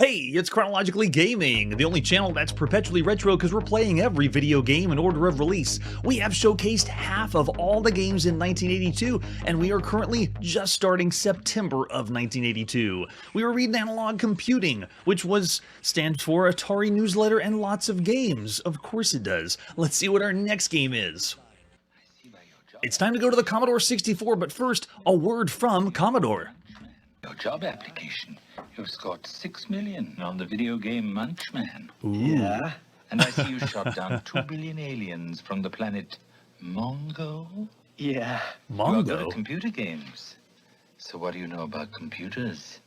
Hey, it's Chronologically Gaming, the only channel that's perpetually retro because we're playing every video game in order of release. We have showcased half of all the games in 1982, and we are currently just starting September of 1982. We were reading Analog Computing, which stands for Atari Newsletter and Lots of Games. Of course it does. Let's see what our next game is. It's time to go to the Commodore 64, but first, a word from Commodore. Your job application. You've scored 6 million on the video game Munchman. Ooh. Yeah. And I see you shot down 2 billion aliens from the planet Mongo. Yeah. Mongo? You're good at computer games. So what do you know about computers?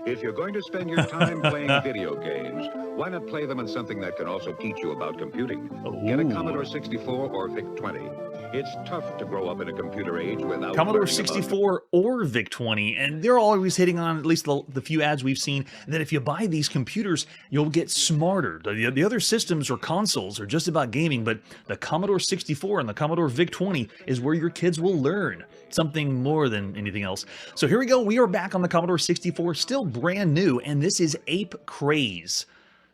If you're going to spend your time playing video games, why not play them on something that can also teach you about computing? Get a Commodore 64 or VIC-20. It's tough to grow up in a computer age without Commodore learning about 64 or VIC-20, and they're always hitting on, at least the few ads we've seen, that if you buy these computers, you'll get smarter. The other systems or consoles are just about gaming, but the Commodore 64 and the Commodore VIC-20 is where your kids will learn something more than anything else. So here we go. We are back on the Commodore 64, still brand new, and this is Ape Craze.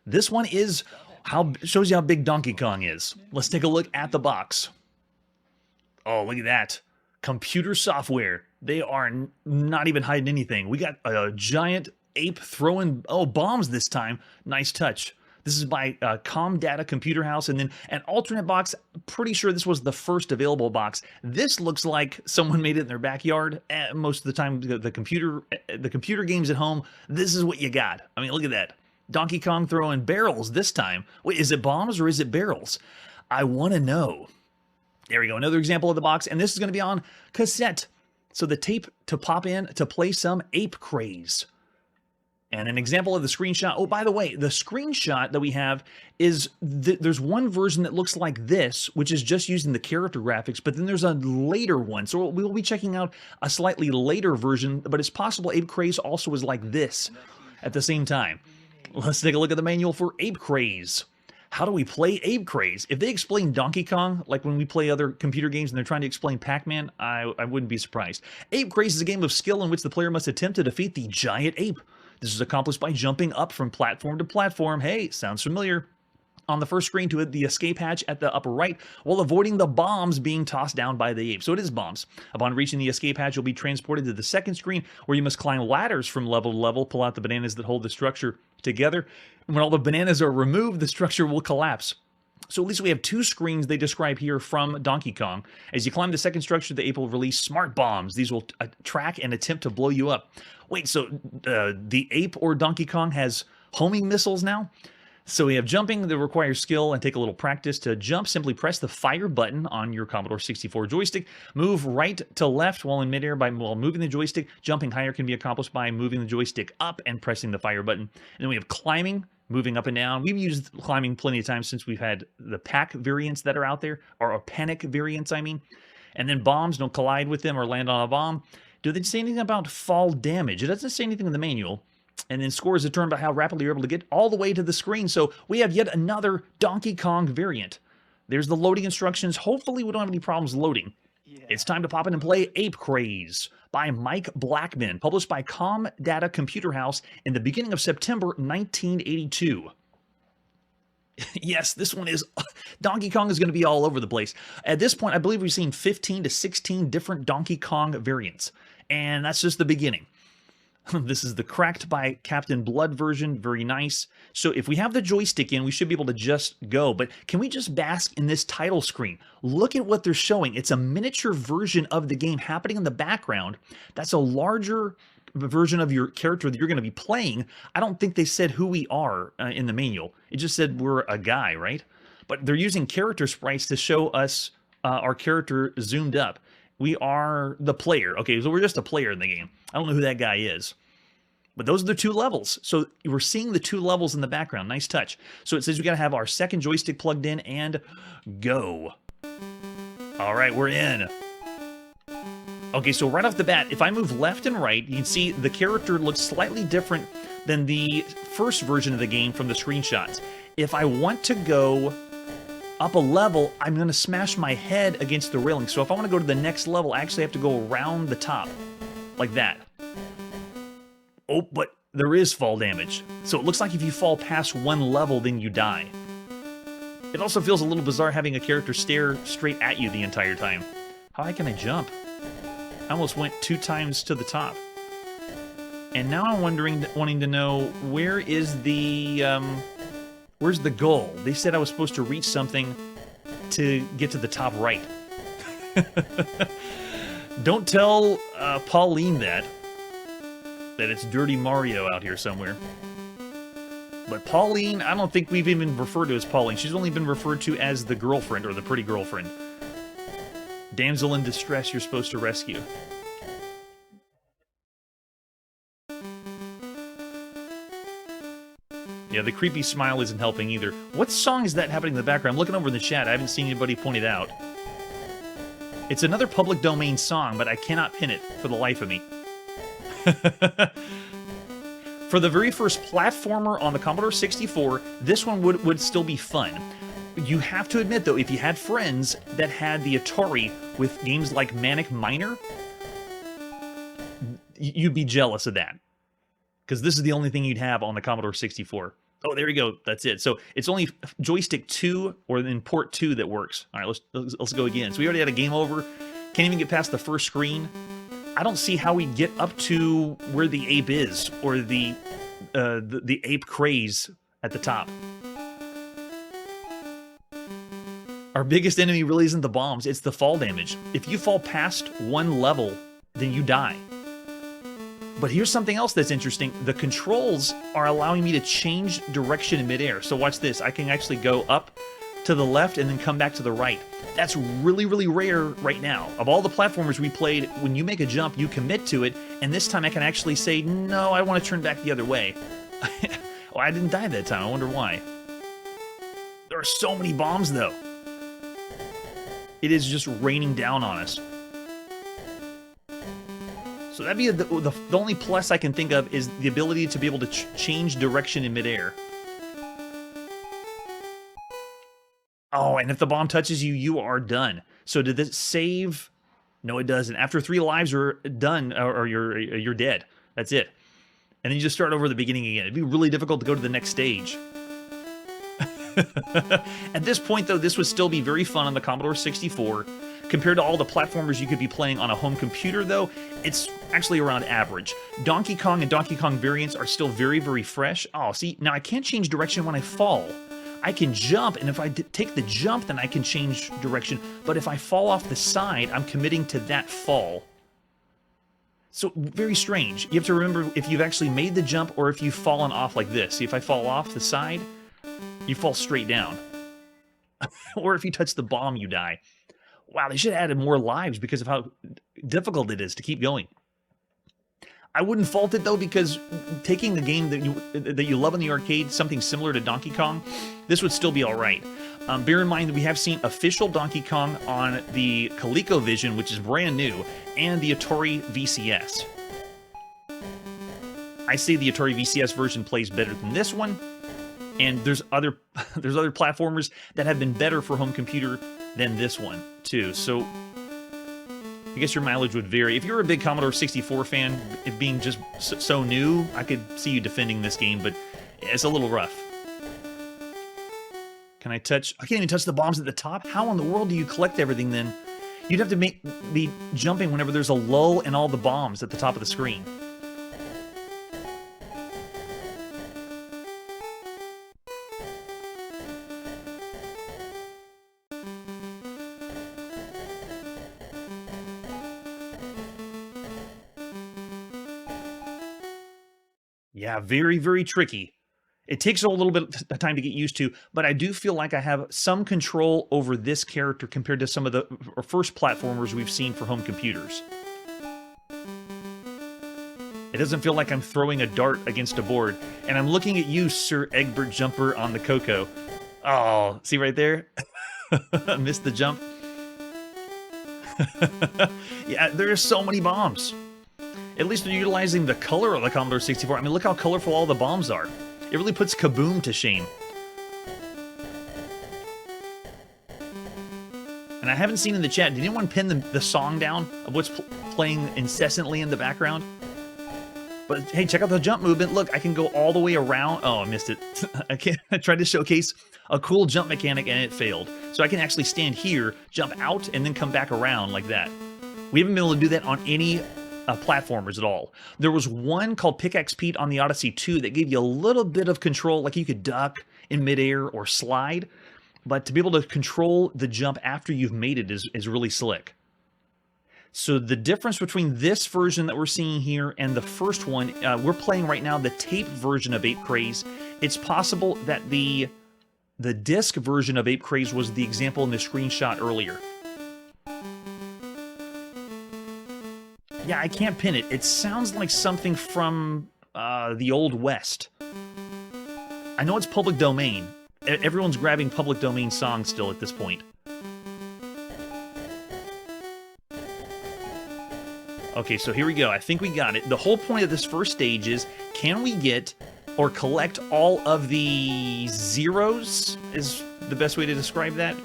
This one shows you how big Donkey Kong is. Let's take a look at the box. Oh, look at that. Computer software. They are not even hiding anything. We got a giant ape throwing, bombs this time. Nice touch. This is by Commodore Computer House, and then an alternate box. Pretty sure this was the first available box. This looks like someone made it in their backyard. Most of the time, the computer games at home, this is what you got. I mean, look at that. Donkey Kong throwing barrels this time. Wait, is it bombs or is it barrels? I want to know. There we go, another example of the box, and this is going to be on cassette. So the tape to pop in to play some Ape Craze. And an example of the screenshot. Oh, by the way, the screenshot that we have is, there's one version that looks like this, which is just using the character graphics, but then there's a later one. So we will be checking out a slightly later version, but it's possible Ape Craze also is like this at the same time. Let's take a look at the manual for Ape Craze. How do we play Ape Craze? If they explain Donkey Kong, like when we play other computer games and they're trying to explain Pac-Man, I wouldn't be surprised. Ape Craze is a game of skill in which the player must attempt to defeat the giant ape. This is accomplished by jumping up from platform to platform. Hey, sounds familiar. On the first screen to hit the escape hatch at the upper right, while avoiding the bombs being tossed down by the ape. So it is bombs. Upon reaching the escape hatch, you'll be transported to the second screen, where you must climb ladders from level to level, pull out the bananas that hold the structure together. When all the bananas are removed, the structure will collapse. So at least we have two screens they describe here from Donkey Kong. As you climb the second structure, the ape will release smart bombs. These will track and attempt to blow you up. Wait, so the ape or Donkey Kong has homing missiles now? So we have jumping that requires skill and take a little practice. To jump, simply press the fire button on your Commodore 64 joystick. Move right to left while in midair while moving the joystick. Jumping higher can be accomplished by moving the joystick up and pressing the fire button. And then we have climbing, moving up and down. We've used climbing plenty of times since we've had the pack variants that are out there, or panic variants, I mean. And then bombs, don't collide with them or land on a bomb. Do they say anything about fall damage? It doesn't say anything in the manual. And then scores determined by how rapidly you're able to get all the way to the screen. So we have yet another Donkey Kong variant. There's the loading instructions. Hopefully we don't have any problems loading. Yeah. It's time to pop in and play Ape Craze by Mike Blackman, published by Commodore Computer House in the beginning of September 1982. Yes, this one is... Donkey Kong is going to be all over the place. At this point, I believe we've seen 15 to 16 different Donkey Kong variants. And that's just the beginning. This is the cracked by Captain Blood version. Very nice. So if we have the joystick in, we should be able to just go. But can we just bask in this title screen? Look at what they're showing. It's a miniature version of the game happening in the background. That's a larger version of your character that you're going to be playing. I don't think they said who we are in the manual. It just said we're a guy, right? But they're using character sprites to show us our character zoomed up. We are the player. Okay, so we're just a player in the game. I don't know who that guy is. But those are the two levels. So we're seeing the two levels in the background. Nice touch. So it says we got to have our second joystick plugged in and go. All right, we're in. Okay, so right off the bat, if I move left and right, you can see the character looks slightly different than the first version of the game from the screenshots. If I want to go up a level, I'm going to smash my head against the railing. So if I want to go to the next level, I actually have to go around the top, like that. Oh, but there is fall damage. So it looks like if you fall past one level, then you die. It also feels a little bizarre having a character stare straight at you the entire time. How high can I jump? I almost went 2 times to the top. And now I'm wanting to know, where is the, where's the goal? They said I was supposed to reach something to get to the top right. Don't tell Pauline that it's Dirty Mario out here somewhere. But Pauline, I don't think we've even referred to as Pauline. She's only been referred to as the girlfriend, or the pretty girlfriend. Damsel in distress you're supposed to rescue. Yeah, the creepy smile isn't helping either. What song is that happening in the background? I'm looking over in the chat. I haven't seen anybody point it out. It's another public domain song, but I cannot pin it for the life of me. For the very first platformer on the Commodore 64, this one would still be fun. You have to admit, though, if you had friends that had the Atari with games like Manic Miner, you'd be jealous of that. Because this is the only thing you'd have on the Commodore 64. Oh, there you go. That's it. So it's only joystick 2 or then port 2 that works. All right, let's go again. So we already had a game over. Can't even get past the first screen. I don't see how we get up to where the ape is, or the Ape Craze at the top. Our biggest enemy really isn't the bombs, it's the fall damage. If you fall past one level, then you die. But here's something else that's interesting. The controls are allowing me to change direction in midair. So watch this. I can actually go up to the left and then come back to the right. That's really, really rare right now. Of all the platformers we played, when you make a jump, you commit to it, and this time I can actually say, no, I want to turn back the other way. Well, I didn't die that time. I wonder why. There are so many bombs, though. It is just raining down on us. So that'd be the only plus I can think of, is the ability to be able to change direction in midair. Oh, and if the bomb touches you, you are done. So did this save? No, it doesn't. After 3 lives, you're done, or you're dead. That's it. And then you just start over at the beginning again. It'd be really difficult to go to the next stage. At this point, though, this would still be very fun on the Commodore 64. Compared to all the platformers you could be playing on a home computer, though, it's actually around average. Donkey Kong and Donkey Kong variants are still very, very fresh. Oh, see, now I can't change direction when I fall. I can jump, and if I take the jump, then I can change direction. But if I fall off the side, I'm committing to that fall. So, very strange. You have to remember if you've actually made the jump or if you've fallen off like this. See, if I fall off the side, you fall straight down. Or if you touch the bomb, you die. Wow, they should have added more lives because of how difficult it is to keep going. I wouldn't fault it, though, because taking the game that you love in the arcade, something similar to Donkey Kong, this would still be all right. Bear in mind that we have seen official Donkey Kong on the ColecoVision, which is brand new, and the Atari VCS. I say the Atari VCS version plays better than this one, and there's other platformers that have been better for home computer than this one, too. So I guess your mileage would vary. If you're a big Commodore 64 fan, it being just so new, I could see you defending this game, but it's a little rough. Can I touch? I can't even touch the bombs at the top? How in the world do you collect everything then? You'd have to be jumping whenever there's a lull in all the bombs at the top of the screen. Yeah, very, very tricky. It takes a little bit of time to get used to, but I do feel like I have some control over this character compared to some of the first platformers we've seen for home computers. It doesn't feel like I'm throwing a dart against a board. And I'm looking at you, Sir Egbert Jumper on the Coco. Oh, see right there? Missed the jump. Yeah, there are so many bombs. At least they're utilizing the color of the Commodore 64. I mean, look how colorful all the bombs are. It really puts Kaboom to shame. And I haven't seen in the chat, did anyone pin the song down of what's playing incessantly in the background? But hey, check out the jump movement. Look, I can go all the way around. Oh, I missed it. I tried to showcase a cool jump mechanic and it failed. So I can actually stand here, jump out, and then come back around like that. We haven't been able to do that on any platformers at all. There was one called Pickaxe Pete on the Odyssey 2 that gave you a little bit of control, like you could duck in midair or slide. But to be able to control the jump after you've made it is really slick. So the difference between this version that we're seeing here and the first one, we're playing right now the tape version of Ape Craze. It's possible that the disc version of Ape Craze was the example in the screenshot earlier. Yeah, I can't pin it. It sounds like something from the Old West. I know it's public domain. Everyone's grabbing public domain songs still at this point. Okay, so here we go. I think we got it. The whole point of this first stage is, can we get or collect all of the zeros, is the best way to describe that.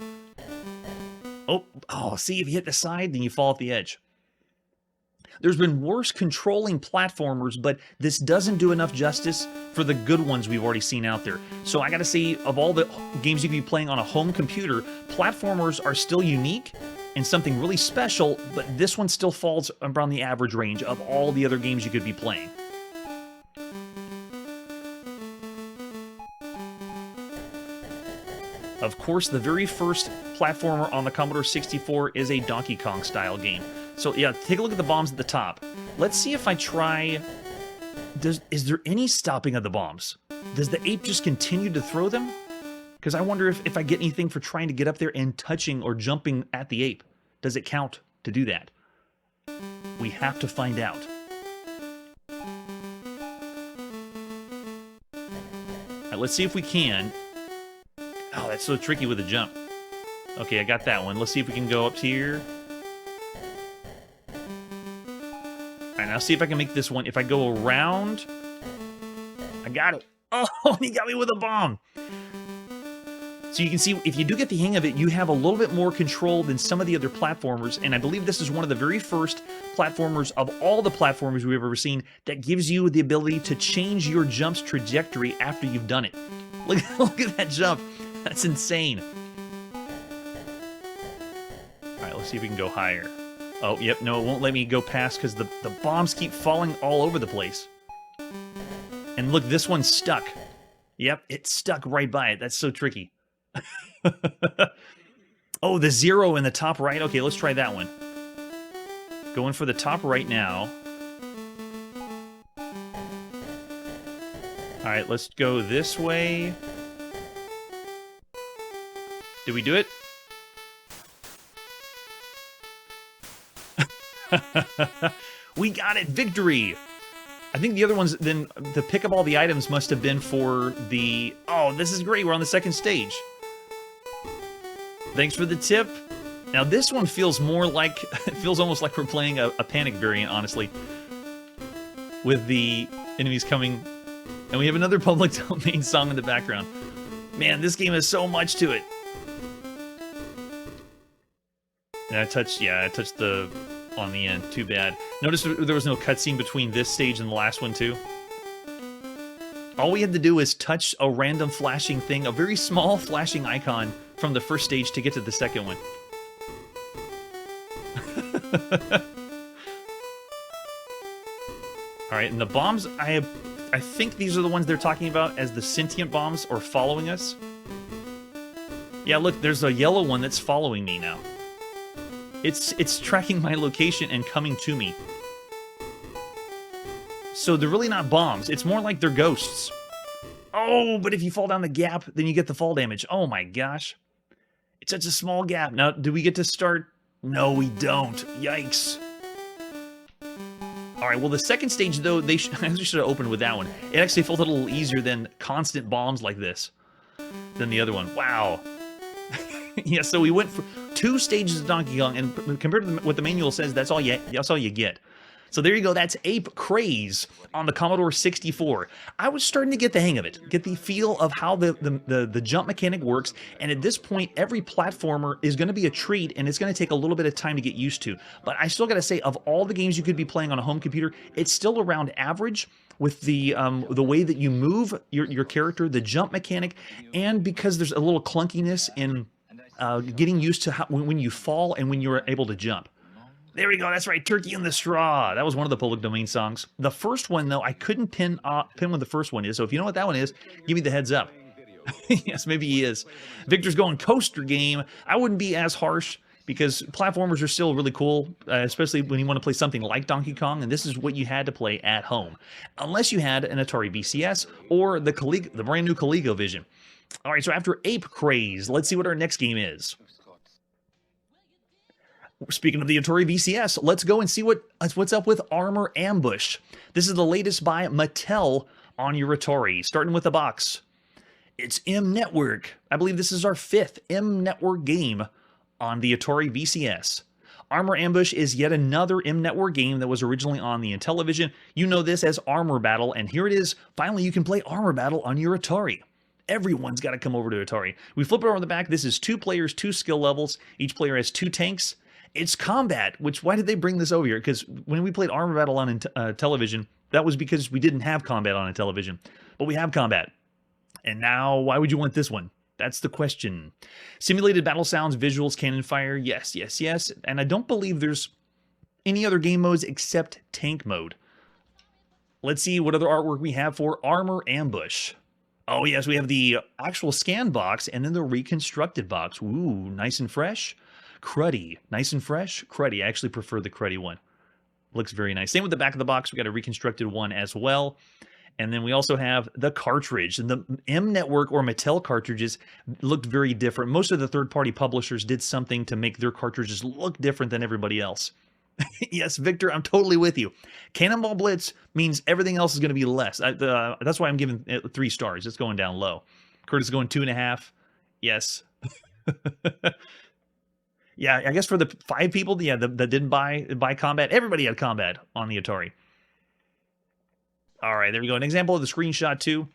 Oh, see, if you hit the side, then you fall off the edge. There's been worse controlling platformers, but this doesn't do enough justice for the good ones we've already seen out there. So I gotta say, of all the games you can be playing on a home computer, platformers are still unique and something really special, but this one still falls around the average range of all the other games you could be playing. Of course, the very first platformer on the Commodore 64 is a Donkey Kong style game. So yeah, take a look at the bombs at the top. Let's see if I try... Is there any stopping of the bombs? Does the ape just continue to throw them? Because I wonder if I get anything for trying to get up there and touching or jumping at the ape. Does it count to do that? We have to find out. Alright, let's see if we can. Oh, that's so tricky with a jump. Okay, I got that one. Let's see if we can go up here. Alright, now see if I can make this one. If I go around... I got it. Oh, he got me with a bomb. So you can see, if you do get the hang of it, you have a little bit more control than some of the other platformers, and I believe this is one of the very first platformers of all the platformers we've ever seen that gives you the ability to change your jump's trajectory after you've done it. Look at that jump. That's insane. Alright, let's see if we can go higher. Oh, yep, no, it won't let me go past because the bombs keep falling all over the place. And look, this one's stuck. Yep, it's stuck right by it. That's so tricky. Oh, the zero in the top right. Okay, let's try that one. Going for the top right now. Alright, let's go this way. Did we do it? We got it! Victory! I think the other ones, then, to pick up all the items must have been for the... Oh, this is great! We're on the second stage. Thanks for the tip. Now, this one feels more like... It feels almost like we're playing a Panic variant, honestly. With the enemies coming... And we have another public domain song in the background. Man, this game has so much to it. And I touched the... on the end. Too bad. Notice there was no cutscene between this stage and the last one, too. All we had to do is touch a random flashing thing, a very small flashing icon from the first stage to get to the second one. Alright, and the bombs, I think these are the ones they're talking about as the sentient bombs or following us. Yeah, look, there's a yellow one that's following me now. It's tracking my location and coming to me. So they're really not bombs. It's more like they're ghosts. Oh, but if you fall down the gap, then you get the fall damage. Oh my gosh. It's such a small gap. Now, do we get to start? No, we don't. Yikes. Alright, well, the second stage, though, I actually should have opened with that one. It actually felt a little easier than constant bombs like this. Than the other one. Wow. Yeah, so we went for 2 stages of Donkey Kong, and compared to what the manual says, that's all you get. So there you go. That's Ape Craze on the Commodore 64. I was starting to get the hang of it, get the feel of how the jump mechanic works. And at this point, every platformer is going to be a treat, and it's going to take a little bit of time to get used to. But I still got to say, of all the games you could be playing on a home computer, it's still around average with the way that you move your character, the jump mechanic, and because there's a little clunkiness in getting used to when you fall and when you're able to jump. There we go. That's right. Turkey in the Straw. That was one of the public domain songs. The first one, though, I couldn't pin what the first one is. So if you know what that one is, give me the heads up. Yes, maybe he is. Victor's going coaster game. I wouldn't be as harsh because platformers are still really cool, especially when you want to play something like Donkey Kong, and this is what you had to play at home. Unless you had an Atari VCS or the brand new ColecoVision. All right, so after Ape Craze, let's see what our next game is. Speaking of the Atari VCS, let's go and see what's up with Armor Ambush. This is the latest by Mattel on your Atari, starting with the box. It's M Network. I believe this is our 5th M Network game on the Atari VCS. Armor Ambush is yet another M Network game that was originally on the Intellivision. You know this as Armor Battle, and here it is. Finally, you can play Armor Battle on your Atari. Everyone's got to come over to Atari. We flip it over on the back. This is 2 players, 2 skill levels. Each player has 2 tanks. It's combat, why did they bring this over here? Because when we played Armor Battle on television, that was because we didn't have combat on a television. But we have combat. And now, why would you want this one? That's the question. Simulated battle sounds, visuals, cannon fire, yes, yes, yes. And I don't believe there's any other game modes except tank mode. Let's see what other artwork we have for Armor Ambush. Oh yes, we have the actual scan box and then the reconstructed box. Ooh, nice and fresh. Cruddy. Nice and fresh. Cruddy. I actually prefer the cruddy one. Looks very nice. Same with the back of the box. We got a reconstructed one as well. And then we also have the cartridge. And the M Network or Mattel cartridges looked very different. Most of the third-party publishers did something to make their cartridges look different than everybody else. Yes, Victor, I'm totally with you. Cannonball Blitz means everything else is going to be less. That's why I'm giving it 3 stars. It's going down low. Curtis is going 2.5. Yes. Yeah, I guess for the 5 people, that didn't buy combat, everybody had combat on the Atari. All right, there we go. An example of the screenshot, too.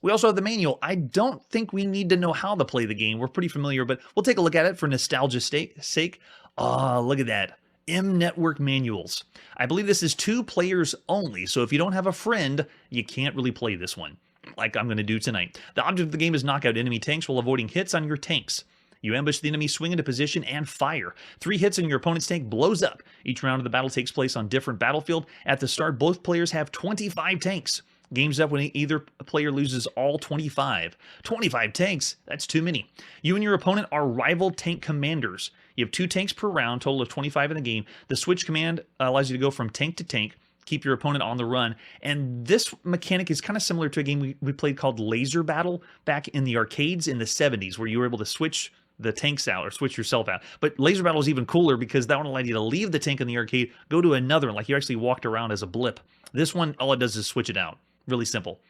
We also have the manual. I don't think we need to know how to play the game. We're pretty familiar, but we'll take a look at it for nostalgia's sake. Oh, look at that. M Network manuals. I believe this is 2 players only, so if you don't have a friend, you can't really play this one, like I'm going to do tonight. The object of the game is knock out enemy tanks while avoiding hits on your tanks. You ambush the enemy, swing into position, and fire. 3 hits and your opponent's tank blows up. Each round of the battle takes place on different battlefield. At the start, both players have 25 tanks. Game's up when either player loses all 25. 25 tanks? That's too many. You and your opponent are rival tank commanders. You have 2 tanks per round, total of 25 in the game. The switch command allows you to go from tank to tank, keep your opponent on the run. And this mechanic is kind of similar to a game we played called Laser Battle back in the arcades in the 70s, where you were able to switch the tanks out or switch yourself out. But Laser Battle is even cooler because that one allowed you to leave the tank in the arcade, go to another one, like you actually walked around as a blip. This one, all it does is switch it out. Really simple.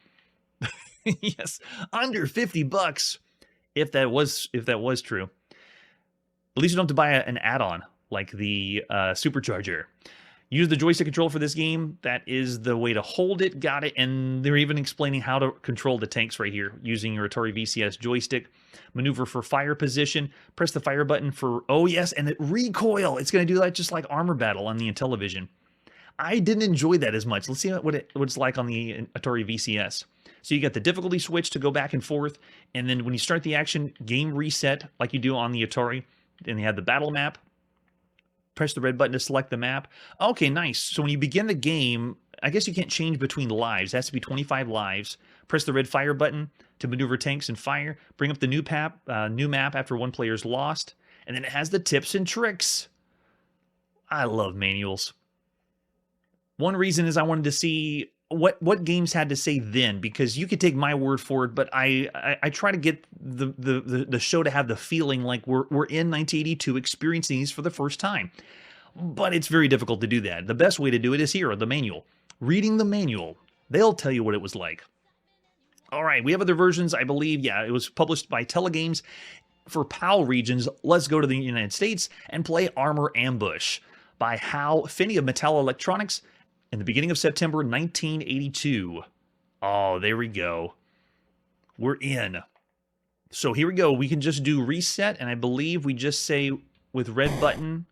Yes, under $50 if that was true. At least you don't have to buy an add-on like the Supercharger. Use the joystick control for this game. That is the way to hold it. Got it. And they're even explaining how to control the tanks right here using your Atari VCS joystick. Maneuver for fire position. Press the fire button for, oh yes, and it recoil. It's going to do that just like Armor Battle on the Intellivision. I didn't enjoy that as much. Let's see what it's like on the Atari VCS. So you got the difficulty switch to go back and forth. And then when you start the action, game reset like you do on the Atari. Then you have the battle map. Press the red button to select the map. Okay, nice. So when you begin the game, I guess you can't change between lives. It has to be 25 lives. Press the red fire button to maneuver tanks and fire. Bring up the new map after one player's lost. And then it has the tips and tricks. I love manuals. One reason is I wanted to see what games had to say then, because you could take my word for it, but I try to get the show to have the feeling like we're in 1982 experiencing these for the first time. But it's very difficult to do that. The best way to do it is here, the manual. Reading the manual. They'll tell you what it was like. All right, we have other versions, I believe. Yeah, it was published by Telegames. For PAL regions, let's go to the United States and play Armor Ambush by Hal Finney of Mattel Electronics. in the beginning of September 1982. Oh, there we go. We're in. So here we go. We can just do reset, and I believe we just say with red button,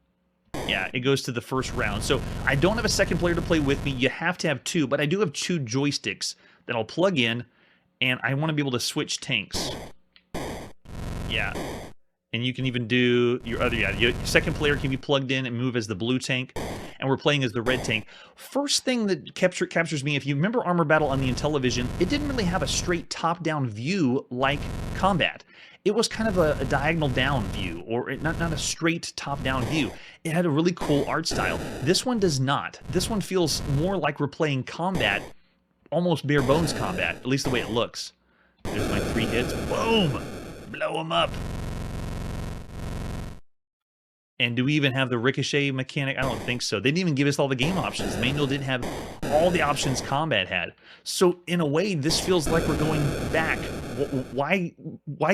yeah, it goes to the first round. So I don't have a second player to play with me. You have to have two, but I do have two joysticks that I'll plug in, and I want to be able to switch tanks. Yeah. And you can even do your other, your second player can be plugged in and move as the blue tank, and we're playing as the red tank. First thing that captures me, if you remember Armor Battle on the Intellivision, it didn't really have a straight top-down view like Combat. It was kind of a diagonal down view, or not a straight top-down view. It had a really cool art style. This one does not. This one feels more like we're playing Combat, almost bare bones Combat, at least the way it looks. There's my 3 hits. Boom! Blow them up. And do we even have the ricochet mechanic? I don't think so. They didn't even give us all the game options. The manual didn't have all the options Combat had. So in a way, this feels like we're going back. Why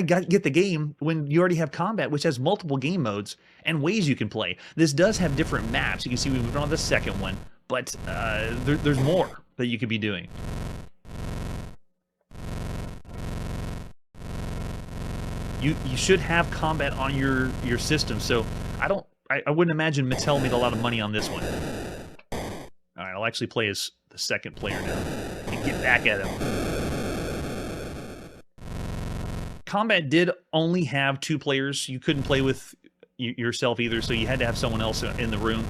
get the game when you already have Combat, which has multiple game modes and ways you can play? This does have different maps. You can see we moved on to the second one, but there's more that you could be doing. You should have Combat on your system, so I wouldn't imagine Mattel made a lot of money on this one. All right, I'll actually play as the second player now and get back at him. Combat did only have 2 players. You couldn't play with yourself either, so you had to have someone else in the room.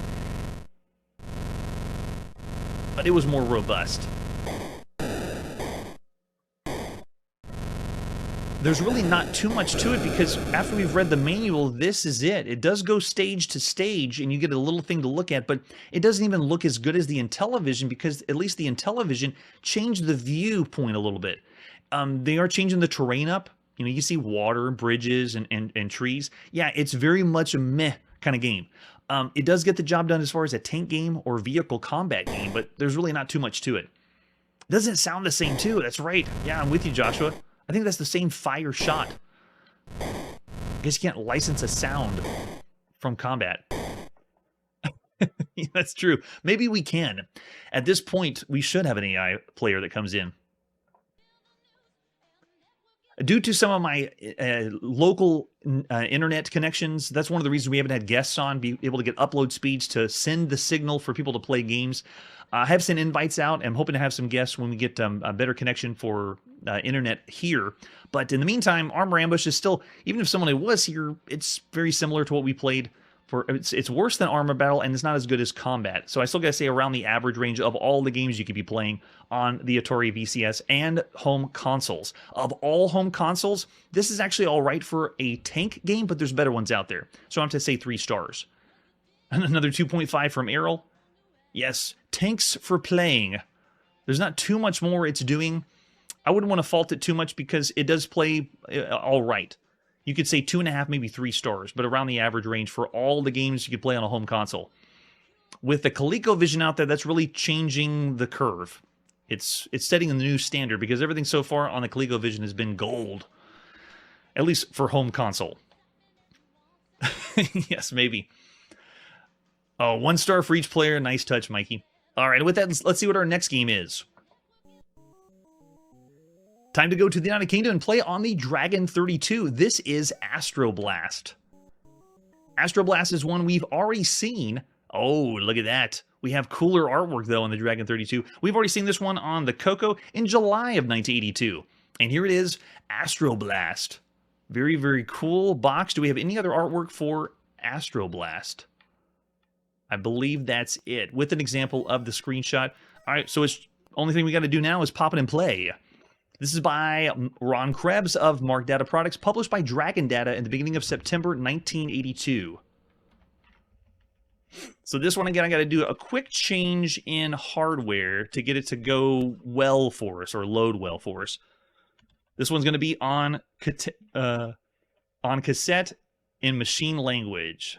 But it was more robust. There's really not too much to it because after we've read the manual, this is it. It does go stage to stage and you get a little thing to look at, but it doesn't even look as good as the Intellivision because at least the Intellivision changed the viewpoint a little bit. They are changing the terrain up. You know, you see water, bridges, and trees. Yeah, it's very much a meh kind of game. It does get the job done as far as a tank game or vehicle combat game, but there's really not too much to it. Doesn't sound the same too. That's right. Yeah, I'm with you, Joshua. I think that's the same fire shot. I guess you can't license a sound from Combat. Yeah, that's true. Maybe we can. At this point, we should have an AI player that comes in. Due to some of my local internet connections, that's one of the reasons we haven't had guests on, be able to get upload speeds to send the signal for people to play games. I have sent invites out. I'm hoping to have some guests when we get a better connection for internet here. But in the meantime, Armor Ambush is still, even if someone was here, it's very similar to what we played. It's worse than Armor Battle, and it's not as good as Combat. So I still gotta say around the average range of all the games you could be playing on the Atari VCS and home consoles. Of all home consoles, this is actually all right for a tank game, but there's better ones out there. So I have to say 3 stars. And another 2.5 from Errol. Yes, tanks for playing. There's not too much more it's doing. I wouldn't want to fault it too much because it does play all right. You could say 2.5, maybe 3 stars, but around the average range for all the games you could play on a home console. With the ColecoVision out there, that's really changing the curve. It's setting a new standard because everything so far on the ColecoVision has been gold. At least for home console. Yes, maybe. Oh, 1 star for each player. Nice touch, Mikey. All right, with that, let's see what our next game is. Time to go to the United Kingdom and play on the Dragon 32. This is Astroblast. Astroblast is one we've already seen. Oh, look at that. We have cooler artwork, though, on the Dragon 32. We've already seen this one on the Coco in July of 1982. And here it is, Astroblast. Very, very cool box. Do we have any other artwork for Astroblast? I believe that's it, with an example of the screenshot. All right, so it's only thing we got to do now is pop it and play. This is by Ron Krebs of Mark Data Products, published by Dragon Data in the beginning of September 1982. So this one, again, I got to do a quick change in hardware to get it to go well for us, or load well for us. This one's going to be on cassette in machine language.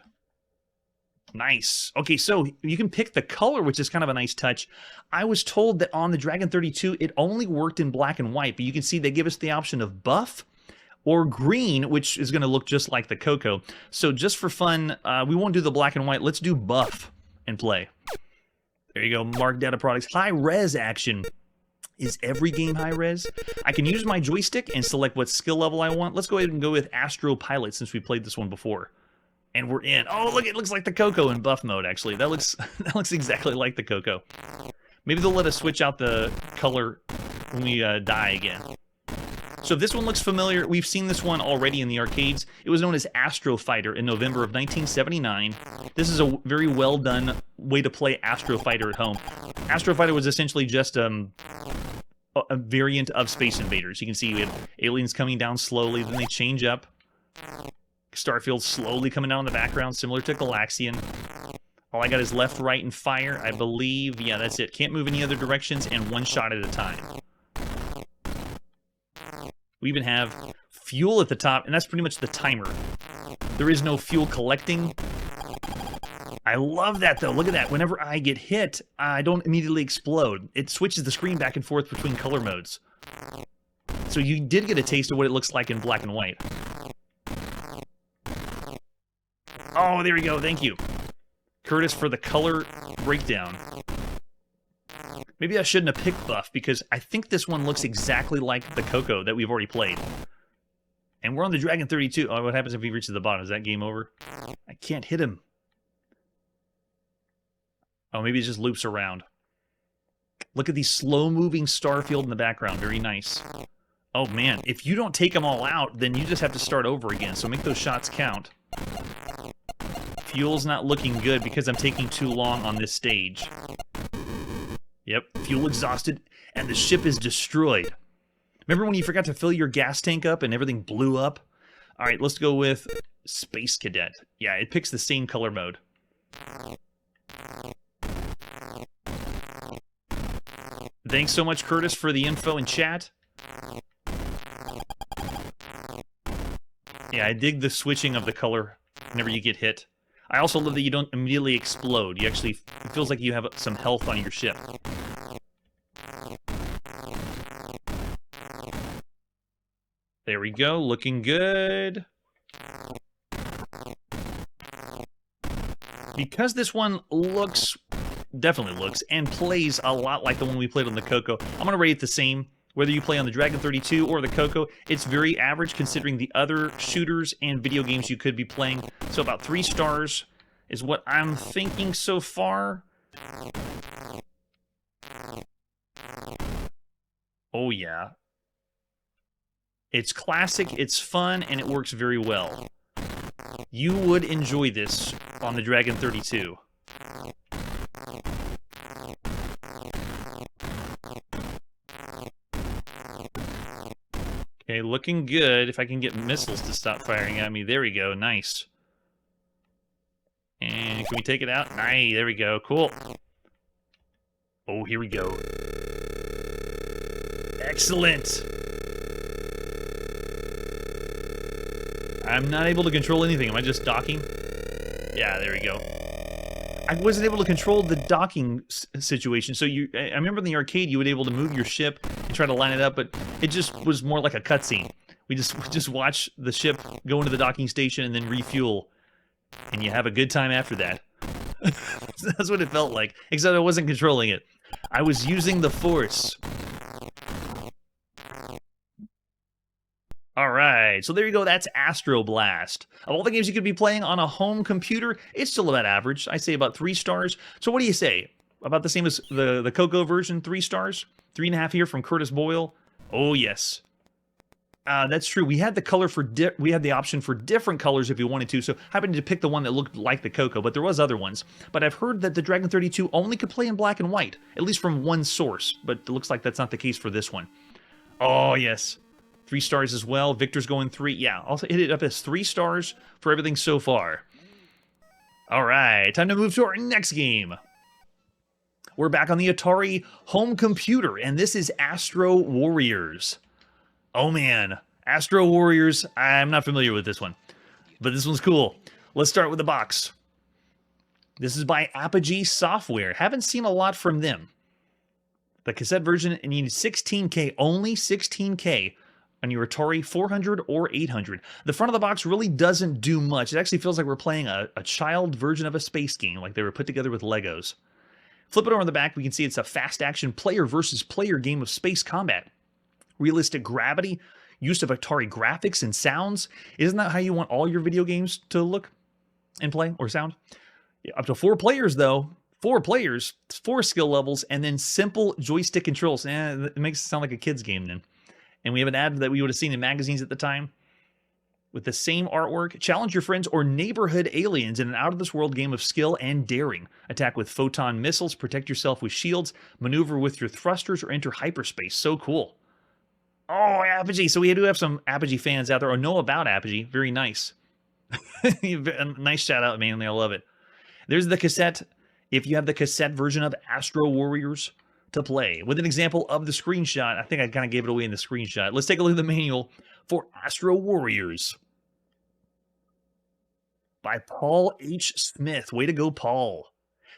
Nice. Okay, so you can pick the color, which is kind of a nice touch. I was told that on the Dragon 32, it only worked in black and white, but you can see they give us the option of buff or green, which is going to look just like the Coco. So just for fun, we won't do the black and white. Let's do buff and play. There you go, Mark Data Products. High-res action. Is every game high-res? I can use my joystick and select what skill level I want. Let's go ahead and go with Astro Pilot since we played this one before. And we're in. Oh, look, it looks like the Coco in buff mode, actually. That looks that looks exactly like the Coco. Maybe they'll let us switch out the color when we die again. So if this one looks familiar, we've seen this one already in the arcades. It was known as Astro Fighter in November of 1979. This is a very well done way to play Astro Fighter at home. Astro Fighter was essentially just a variant of Space Invaders. You can see we have aliens coming down slowly, then they change up. Starfield slowly coming down in the background, similar to Galaxian. All I got is left, right, and fire, I believe. Yeah, that's it. Can't move any other directions, and one shot at a time. We even have fuel at the top, and that's pretty much the timer. There is no fuel collecting. I love that, though. Look at that. Whenever I get hit, I don't immediately explode. It switches the screen back and forth between color modes. So you did get a taste of what it looks like in black and white. Oh, there we go. Thank you, Curtis, for the color breakdown. Maybe I shouldn't have picked buff, because I think this one looks exactly like the Coco that we've already played. And we're on the Dragon 32. Oh, what happens if he reaches the bottom? Is that game over? I can't hit him. Oh, maybe it just loops around. Look at the slow-moving Starfield in the background. Very nice. Oh, man. If you don't take them all out, then you just have to start over again. So make those shots count. Fuel's not looking good because I'm taking too long on this stage. Yep, fuel exhausted, and the ship is destroyed. Remember when you forgot to fill your gas tank up and everything blew up? All right, let's go with Space Cadet. Yeah, it picks the same color mode. Thanks so much, Curtis, for the info in chat. Yeah, I dig the switching of the color whenever you get hit. I also love that you don't immediately explode. You actually, it feels like you have some health on your ship. There we go, looking good. Because this one definitely looks, and plays a lot like the one we played on the Coco, I'm going to rate it the same. Whether you play on the Dragon 32 or the Coco, it's very average considering the other shooters and video games you could be playing. So about 3 stars is what I'm thinking so far. Oh yeah. It's classic, it's fun, and it works very well. You would enjoy this on the Dragon 32. Okay, looking good. If I can get missiles to stop firing at me. There we go. Nice. And can we take it out? Nice. There we go. Cool. Oh, here we go. Excellent. I'm not able to control anything. Am I just docking? Yeah, there we go. I wasn't able to control the docking situation. So I remember in the arcade you would be able to move your ship and try to line it up, but it just was more like a cutscene. We just watch the ship go into the docking station and then refuel, and you have a good time after that. That's what it felt like, except I wasn't controlling it. I was using the Force. Alright, so there you go, that's Astroblast. Of all the games you could be playing on a home computer, it's still about average. I say about 3 stars. So what do you say? About the same as the Coco version, 3 stars? 3.5 here from Curtis Boyle. Oh yes. That's true. We had the color for we had the option for different colors if you wanted to, so I happened to pick the one that looked like the Coco, but there was other ones. But I've heard that the Dragon 32 only could play in black and white, at least from one source, but it looks like that's not the case for this one. Oh yes. 3 stars as well. Victor's going 3. Yeah, I'll hit it up as 3 stars for everything so far. All right, time to move to our next game. We're back on the Atari home computer, and this is Astrowarriors. Oh man, Astrowarriors. I'm not familiar with this one, but this one's cool. Let's start with the box. This is by Apogee Software. Haven't seen a lot from them. The cassette version, it needed 16K, only 16K. On your Atari 400 or 800. The front of the box really doesn't do much. It actually feels like we're playing a child version of a space game, like they were put together with Legos. Flip it over on the back, we can see it's a fast action player versus player game of space combat. Realistic gravity, use of Atari graphics and sounds. Isn't that how you want all your video games to look and play or sound? Yeah, up to 4 players, though. 4 players, 4 skill levels, and then simple joystick controls. It makes it sound like a kid's game then. And we have an ad that we would have seen in magazines at the time with the same artwork. Challenge your friends or neighborhood aliens in an out-of-this-world game of skill and daring. Attack with photon missiles, protect yourself with shields, maneuver with your thrusters, or enter hyperspace. So cool. Oh, Apogee. So we do have some Apogee fans out there or know about Apogee. Very nice. Nice shout out, man. I love it. There's the cassette. If you have the cassette version of Astro Warriors to play. With an example of the screenshot. I think I kind of gave it away in the screenshot. Let's take a look at the manual for Astro Warriors by Paul H. Smith. Way to go, Paul.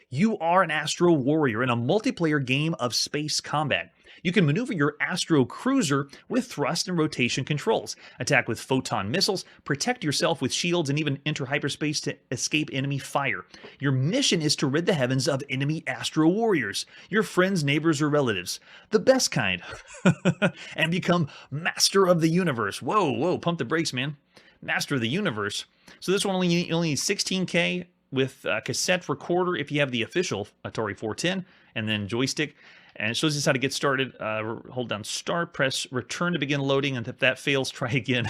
You are an Astro Warrior in a multiplayer game of space combat. You can maneuver your Astro Cruiser with thrust and rotation controls, attack with photon missiles, protect yourself with shields, and even enter hyperspace to escape enemy fire. Your mission is to rid the heavens of enemy Astro Warriors, your friends, neighbors, or relatives. The best kind. And become Master of the Universe. Whoa, pump the brakes, man. Master of the Universe. So this one only needs 16K with a cassette recorder if you have the official Atari 410, and then joystick. And it shows us how to get started. Hold down start, press return to begin loading, and if that fails, try again.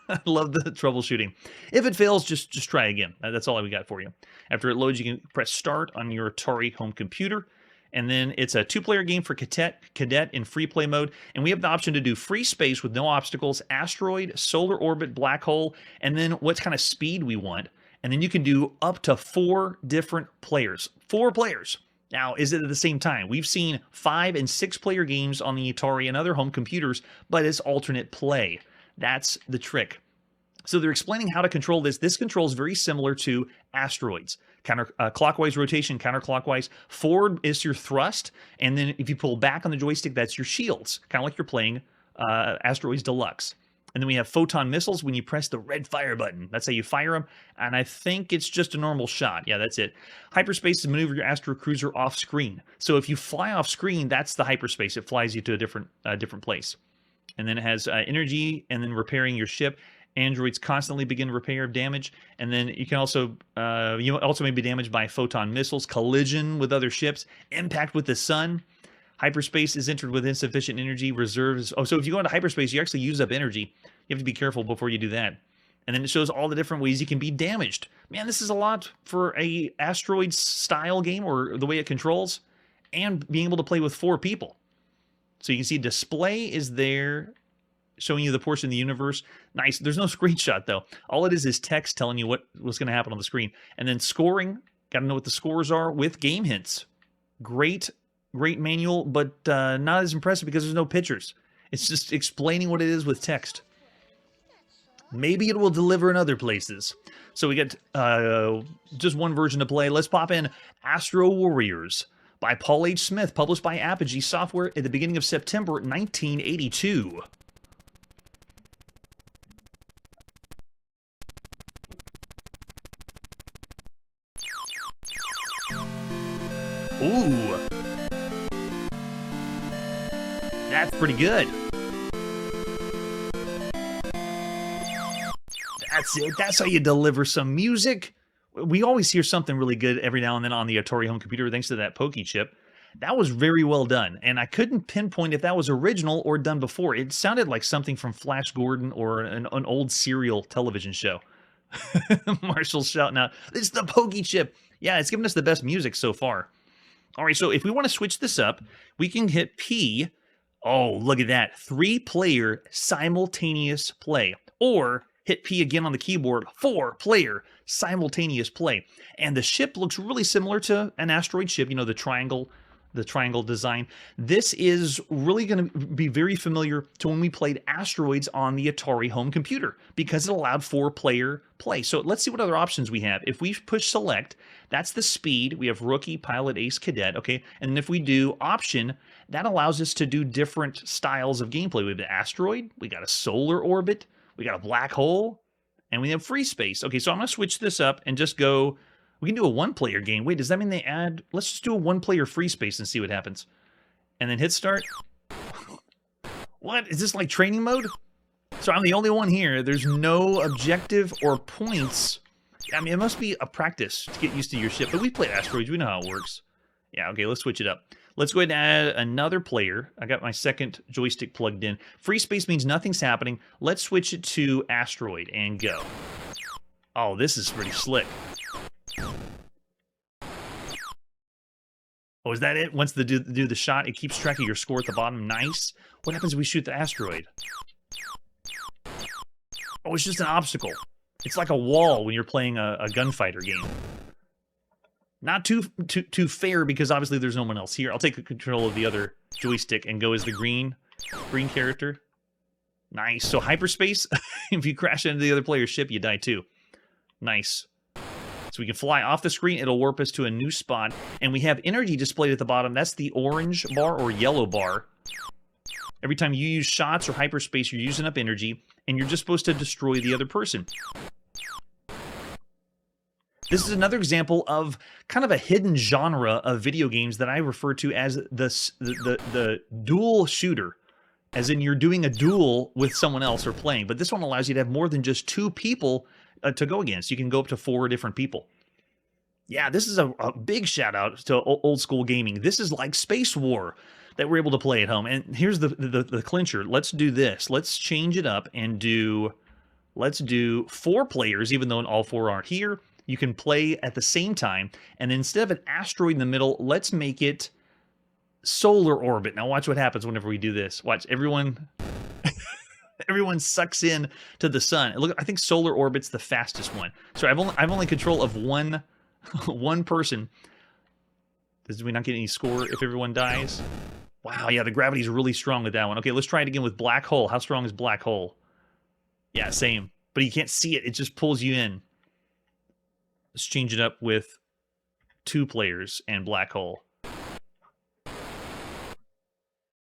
I love the troubleshooting. If it fails, just try again. That's all we got for you. After it loads, you can press start on your Atari home computer, and then it's a 2-player game for cadet in free play mode, and we have the option to do free space with no obstacles, asteroid, solar orbit, black hole, and then what kind of speed we want. And then you can do up to 4 different players. 4 players. Now, is it at the same time? We've seen 5- and 6-player games on the Atari and other home computers, but it's alternate play. That's the trick. So they're explaining how to control this. This control is very similar to Asteroids. Clockwise rotation, counterclockwise. Forward is your thrust, and then if you pull back on the joystick, that's your shields. Kind of like you're playing Asteroids Deluxe. And then we have photon missiles when you press the red fire button. That's how you fire them. And I think it's just a normal shot. Yeah, that's it. Hyperspace is maneuver your Astro Cruiser off screen. So if you fly off screen, that's the hyperspace. It flies you to a different place. And then it has energy and then repairing your ship. Androids constantly begin repair of damage. And then you can also, may be damaged by photon missiles, collision with other ships, impact with the sun. Hyperspace is entered with insufficient energy reserves. Oh, so if you go into hyperspace, you actually use up energy. You have to be careful before you do that. And then it shows all the different ways you can be damaged. Man, this is a lot for a Asteroids style game or the way it controls and being able to play with 4 people. So you can see display is there showing you the portion of the universe. Nice. There's no screenshot though. All it is text telling you what's going to happen on the screen. And then scoring, got to know what the scores are with game hints. Great manual, but not as impressive because there's no pictures. It's just explaining what it is with text. Maybe it will deliver in other places. So we get just one version to play. Let's pop in Astro Warriors by Paul H. Smith, published by Apogee Software at the beginning of September 1982. Ooh. That's pretty good. That's it. That's how you deliver some music. We always hear something really good every now and then on the Atari home computer thanks to that Pokey chip. That was very well done, and I couldn't pinpoint if that was original or done before. It sounded like something from Flash Gordon or an old serial television show. Marshall's shouting out, "It's the Pokey chip!" Yeah, it's given us the best music so far. All right, so if we want to switch this up, we can hit P. Oh, look at that. 3-player simultaneous play. Or hit P again on the keyboard, 4-player simultaneous play. And the ship looks really similar to an asteroid ship, you know, the triangle design. This is really going to be very familiar to when we played Asteroids on the Atari home computer because it allowed 4-player play. So let's see what other options we have. If we push select, that's the speed. We have rookie, pilot, ace, cadet, okay? And if we do option, that allows us to do different styles of gameplay. We have the asteroid, we got a solar orbit, we got a black hole, and we have free space. Okay, so I'm going to switch this up and just go We can do a one-player game. Wait, does that mean they add... Let's just do a one-player free space and see what happens. And then hit start. What? Is this like training mode? So I'm the only one here. There's no objective or points. I mean, it must be a practice to get used to your ship. But we played Asteroids. We know how it works. Yeah, okay, let's switch it up. Let's go ahead and add another player. I got my second joystick plugged in. Free space means nothing's happening. Let's switch it to Asteroid and go. Oh, this is pretty slick. Oh, is that it? Once they do the shot, it keeps track of your score at the bottom. Nice. What happens if we shoot the asteroid? Oh, it's just an obstacle. It's like a wall when you're playing a gunfighter game. Not too fair because obviously there's no one else here. I'll take control of the other joystick and go as the green character. Nice. So hyperspace, if you crash into the other player's ship, you die too. Nice. So we can fly off the screen. It'll warp us to a new spot. And we have energy displayed at the bottom. That's the orange bar or yellow bar. Every time you use shots or hyperspace, you're using up energy. And you're just supposed to destroy the other person. This is another example of kind of a hidden genre of video games that I refer to as the dual shooter. As in you're doing a duel with someone else or playing. But this one allows you to have more than just 2 people to go against. You can go up to 4 different people. Yeah, this is a big shout out to old school gaming. This is like Spacewar that we're able to play at home. And here's the clincher. Let's do this. Let's change it up and let's do 4 players, even though all 4 aren't here. You can play at the same time. And then instead of an asteroid in the middle, let's make it solar orbit. Now watch what happens whenever we do this. Watch, everyone sucks in to the sun. Look, I think solar orbit's the fastest one. So I've only control of one person. Does we not get any score if everyone dies? Wow, yeah, the gravity's really strong with that one. Okay, let's try it again with black hole. How strong is black hole? Yeah, same. But you can't see it. It just pulls you in. Let's change it up with 2 players and black hole.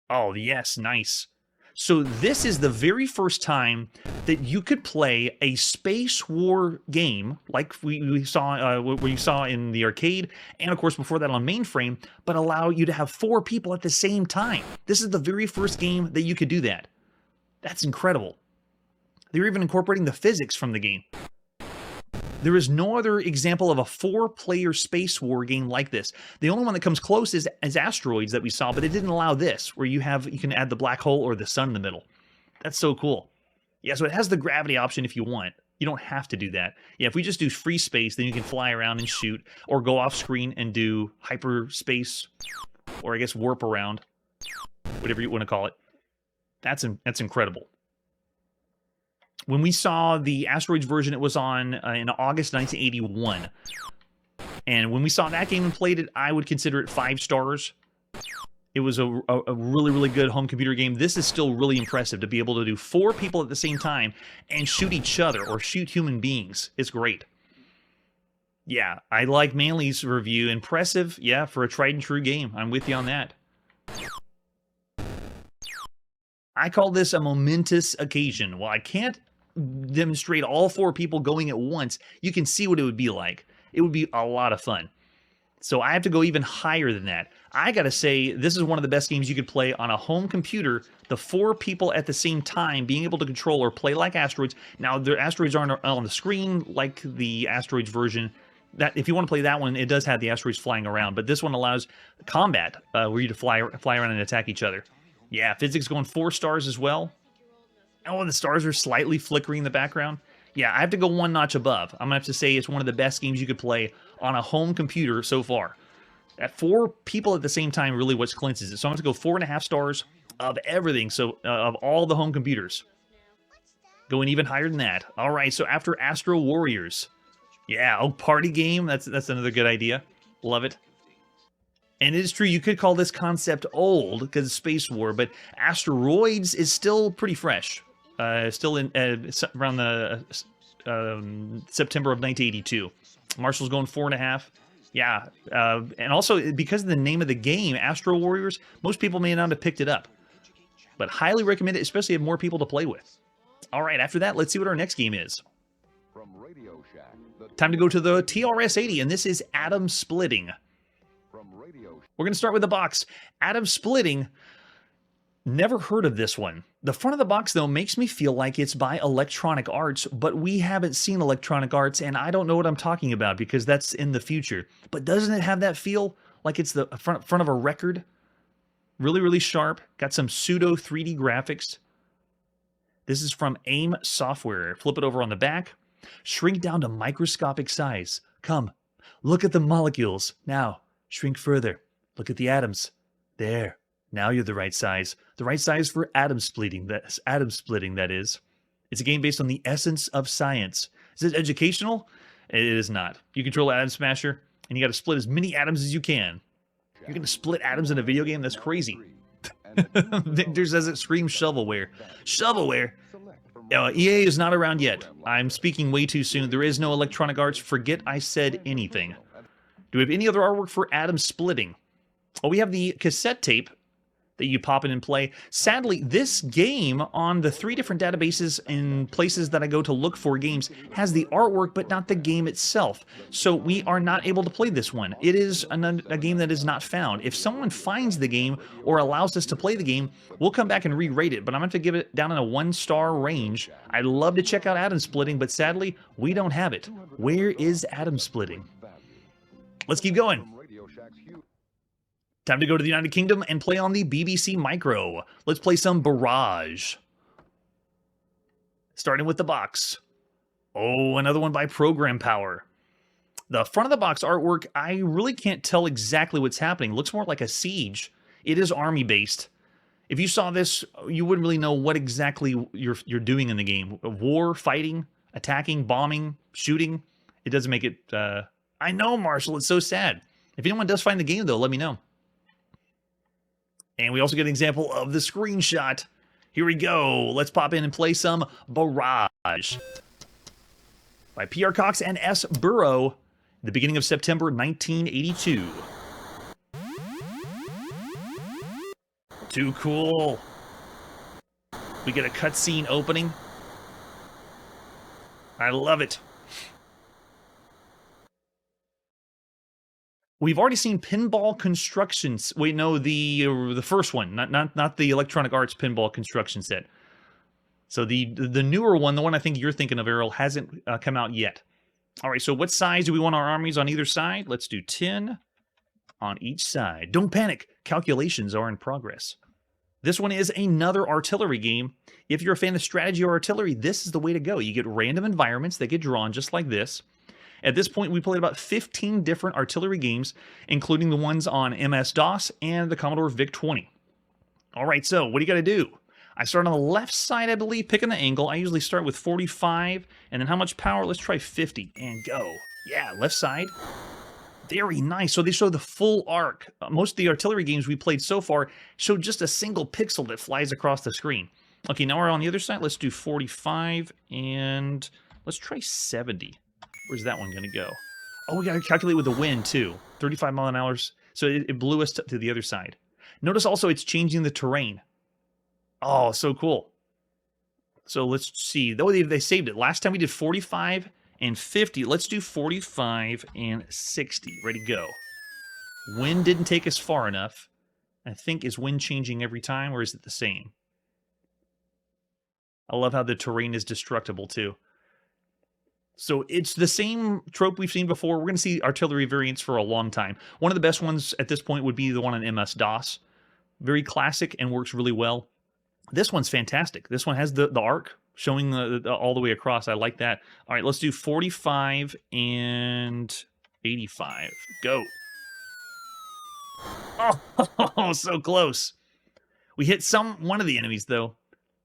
Oh, yes, nice. So this is the very first time that you could play a space war game, like we saw in the arcade, and of course before that on mainframe, but allow you to have 4 people at the same time. This is the very first game that you could do that. That's incredible. They're even incorporating the physics from the game. There is no other example of a 4-player space war game like this. The only one that comes close is Asteroids that we saw, but it didn't allow this, where you can add the black hole or the sun in the middle. That's so cool. Yeah, so it has the gravity option if you want. You don't have to do that. Yeah, if we just do free space, then you can fly around and shoot, or go off screen and do hyperspace, or I guess warp around, whatever you want to call it. That's incredible. When we saw the Asteroids version, it was on in August 1981. And when we saw that game and played it, I would consider it 5 stars. It was a really, really good home computer game. This is still really impressive to be able to do 4 people at the same time and shoot each other or shoot human beings. It's great. Yeah, I like Manly's review. Impressive, yeah, for a tried and true game. I'm with you on that. I call this a momentous occasion. While I can't demonstrate all 4 people going at once, you can see what it would be like. It would be a lot of fun. So I have to go even higher than that. I gotta say, this is one of the best games you could play on a home computer. The 4 people at the same time being able to control or play like Asteroids. Now, the Asteroids aren't on the screen like the Asteroids version. That if you want to play that one, it does have the asteroids flying around. But this one allows combat, where you to fly around and attack each other. Yeah, physics going 4 stars as well. Oh, the stars are slightly flickering in the background. Yeah, I have to go 1 notch above. I'm going to have to say it's one of the best games you could play on a home computer so far. At 4 people at the same time, really what clinches it. So I'm going to go 4.5 stars of everything, so of all the home computers. Going even higher than that. All right, so after Astrowarriors. Yeah, oh, party game. That's another good idea. Love it. And it is true, you could call this concept old because it's Space War, but Asteroids is still pretty fresh. Still in around the September of 1982. Marshall's going 4.5. Yeah, and also because of the name of the game, Astrowarriors, most people may not have picked it up. But highly recommend it, especially if more people to play with. All right, after that, let's see what our next game is. From Radio Shack, the Time to go to the TRS-80, and this is atom splitting. We're going to start with the box. Atom splitting. Never heard of this one. The front of the box, though, makes me feel like it's by Electronic Arts, but we haven't seen Electronic Arts, and I don't know what I'm talking about because that's in the future. But doesn't it have that feel like it's the front of a record? Really, really sharp. Got some pseudo 3D graphics. This is from AIM Software. Flip it over on the back. Shrink down to microscopic size. Come, look at the molecules. Now, shrink further. Look at the atoms. There. Now you're the right size. The right size for atom splitting. That's atom splitting, that is. It's a game based on the essence of science. Is it educational? It is not. You control Atom Smasher, and you got to split as many atoms as you can. You're going to split atoms in a video game? That's crazy. Victor says it screams shovelware. Shovelware? EA is not around yet. I'm speaking way too soon. There is no Electronic Arts. Forget I said anything. Do we have any other artwork for atom splitting? Oh, we have the cassette tape that you pop in and play. Sadly, this game on the 3 different databases and places that I go to look for games has the artwork, but not the game itself. So we are not able to play this one. It is a game that is not found. If someone finds the game or allows us to play the game, we'll come back and re-rate it, but I'm going to give it down in a 1-star range. I'd love to check out atom splitting, but sadly, we don't have it. Where is atom splitting? Let's keep going. Time to go to the United Kingdom and play on the BBC Micro. Let's play some Barrage. Starting with the box. Oh, another one by Program Power. The front of the box artwork, I really can't tell exactly what's happening. It looks more like a siege. It is army-based. If you saw this, you wouldn't really know what exactly you're doing in the game. War, fighting, attacking, bombing, shooting. It doesn't make it... I know, Marshall, it's so sad. If anyone does find the game, though, let me know. And we also get an example of the screenshot. Here we go. Let's pop in and play some Barrage. By P.R. Cox and S. Burrow, the beginning of September 1982. Too cool. We get a cutscene opening. I love it. We've already seen Pinball Constructions. Wait, no, the first one, not the Electronic Arts Pinball Construction set. So the newer one, the one I think you're thinking of, Errol, hasn't come out yet. All right, so what size do we want our armies on either side? Let's do 10 on each side. Don't panic. Calculations are in progress. This one is another artillery game. If you're a fan of strategy or artillery, this is the way to go. You get random environments that get drawn just like this. At this point, we played about 15 different artillery games, including the ones on MS-DOS and the Commodore VIC-20. All right, so what do you got to do? I start on the left side, I believe, picking the angle. I usually start with 45, and then how much power? Let's try 50, and go. Yeah, left side. Very nice. So they show the full arc. Most of the artillery games we played so far show just a single pixel that flies across the screen. Okay, now we're on the other side. Let's do 45, and let's try 70. Where's that one going to go? Oh, we got to calculate with the wind, too. 35 mile an hour. So it blew us to the other side. Notice also it's changing the terrain. Oh, so cool. So let's see. Though they saved it. Last time we did 45 and 50. Let's do 45 and 60. Ready, go. Wind didn't take us far enough. I think, is wind changing every time, or is it the same? I love how the terrain is destructible, too. So it's the same trope we've seen before. We're going to see artillery variants for a long time. One of the best ones at this point would be the one on MS-DOS. Very classic and works really well. This one's fantastic. This one has the arc showing all the way across. I like that. All right, let's do 45 and 85. Go. Oh, so close. We hit one of the enemies, though.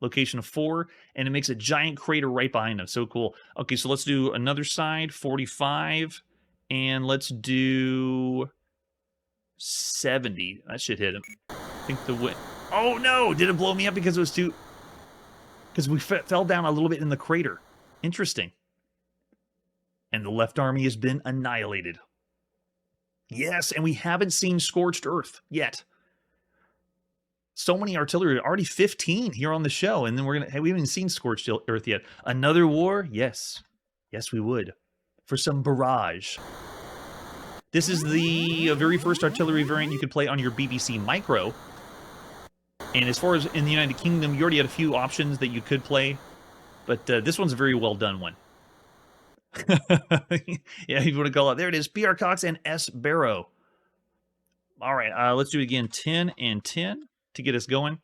Location of 4, and it makes a giant crater right behind us. So cool. Okay, so let's do another side, 45, and let's do 70. That should hit him. I think the wind... Oh, no! Did it blow me up because it was too... Because we fell down a little bit in the crater. Interesting. And the left army has been annihilated. Yes, and we haven't seen Scorched Earth yet. So many artillery, already 15 here on the show, and then we haven't even seen Scorched Earth yet. Another war? Yes. Yes, we would. for some Barrage. This is the very first artillery variant you could play on your BBC Micro. And as far as in the United Kingdom, you already had a few options that you could play. But this one's a very well done one. Yeah, you want to call it. There it is. PR Cox and S. Barrow. All right, let's do it again. 10 and 10 to get us going.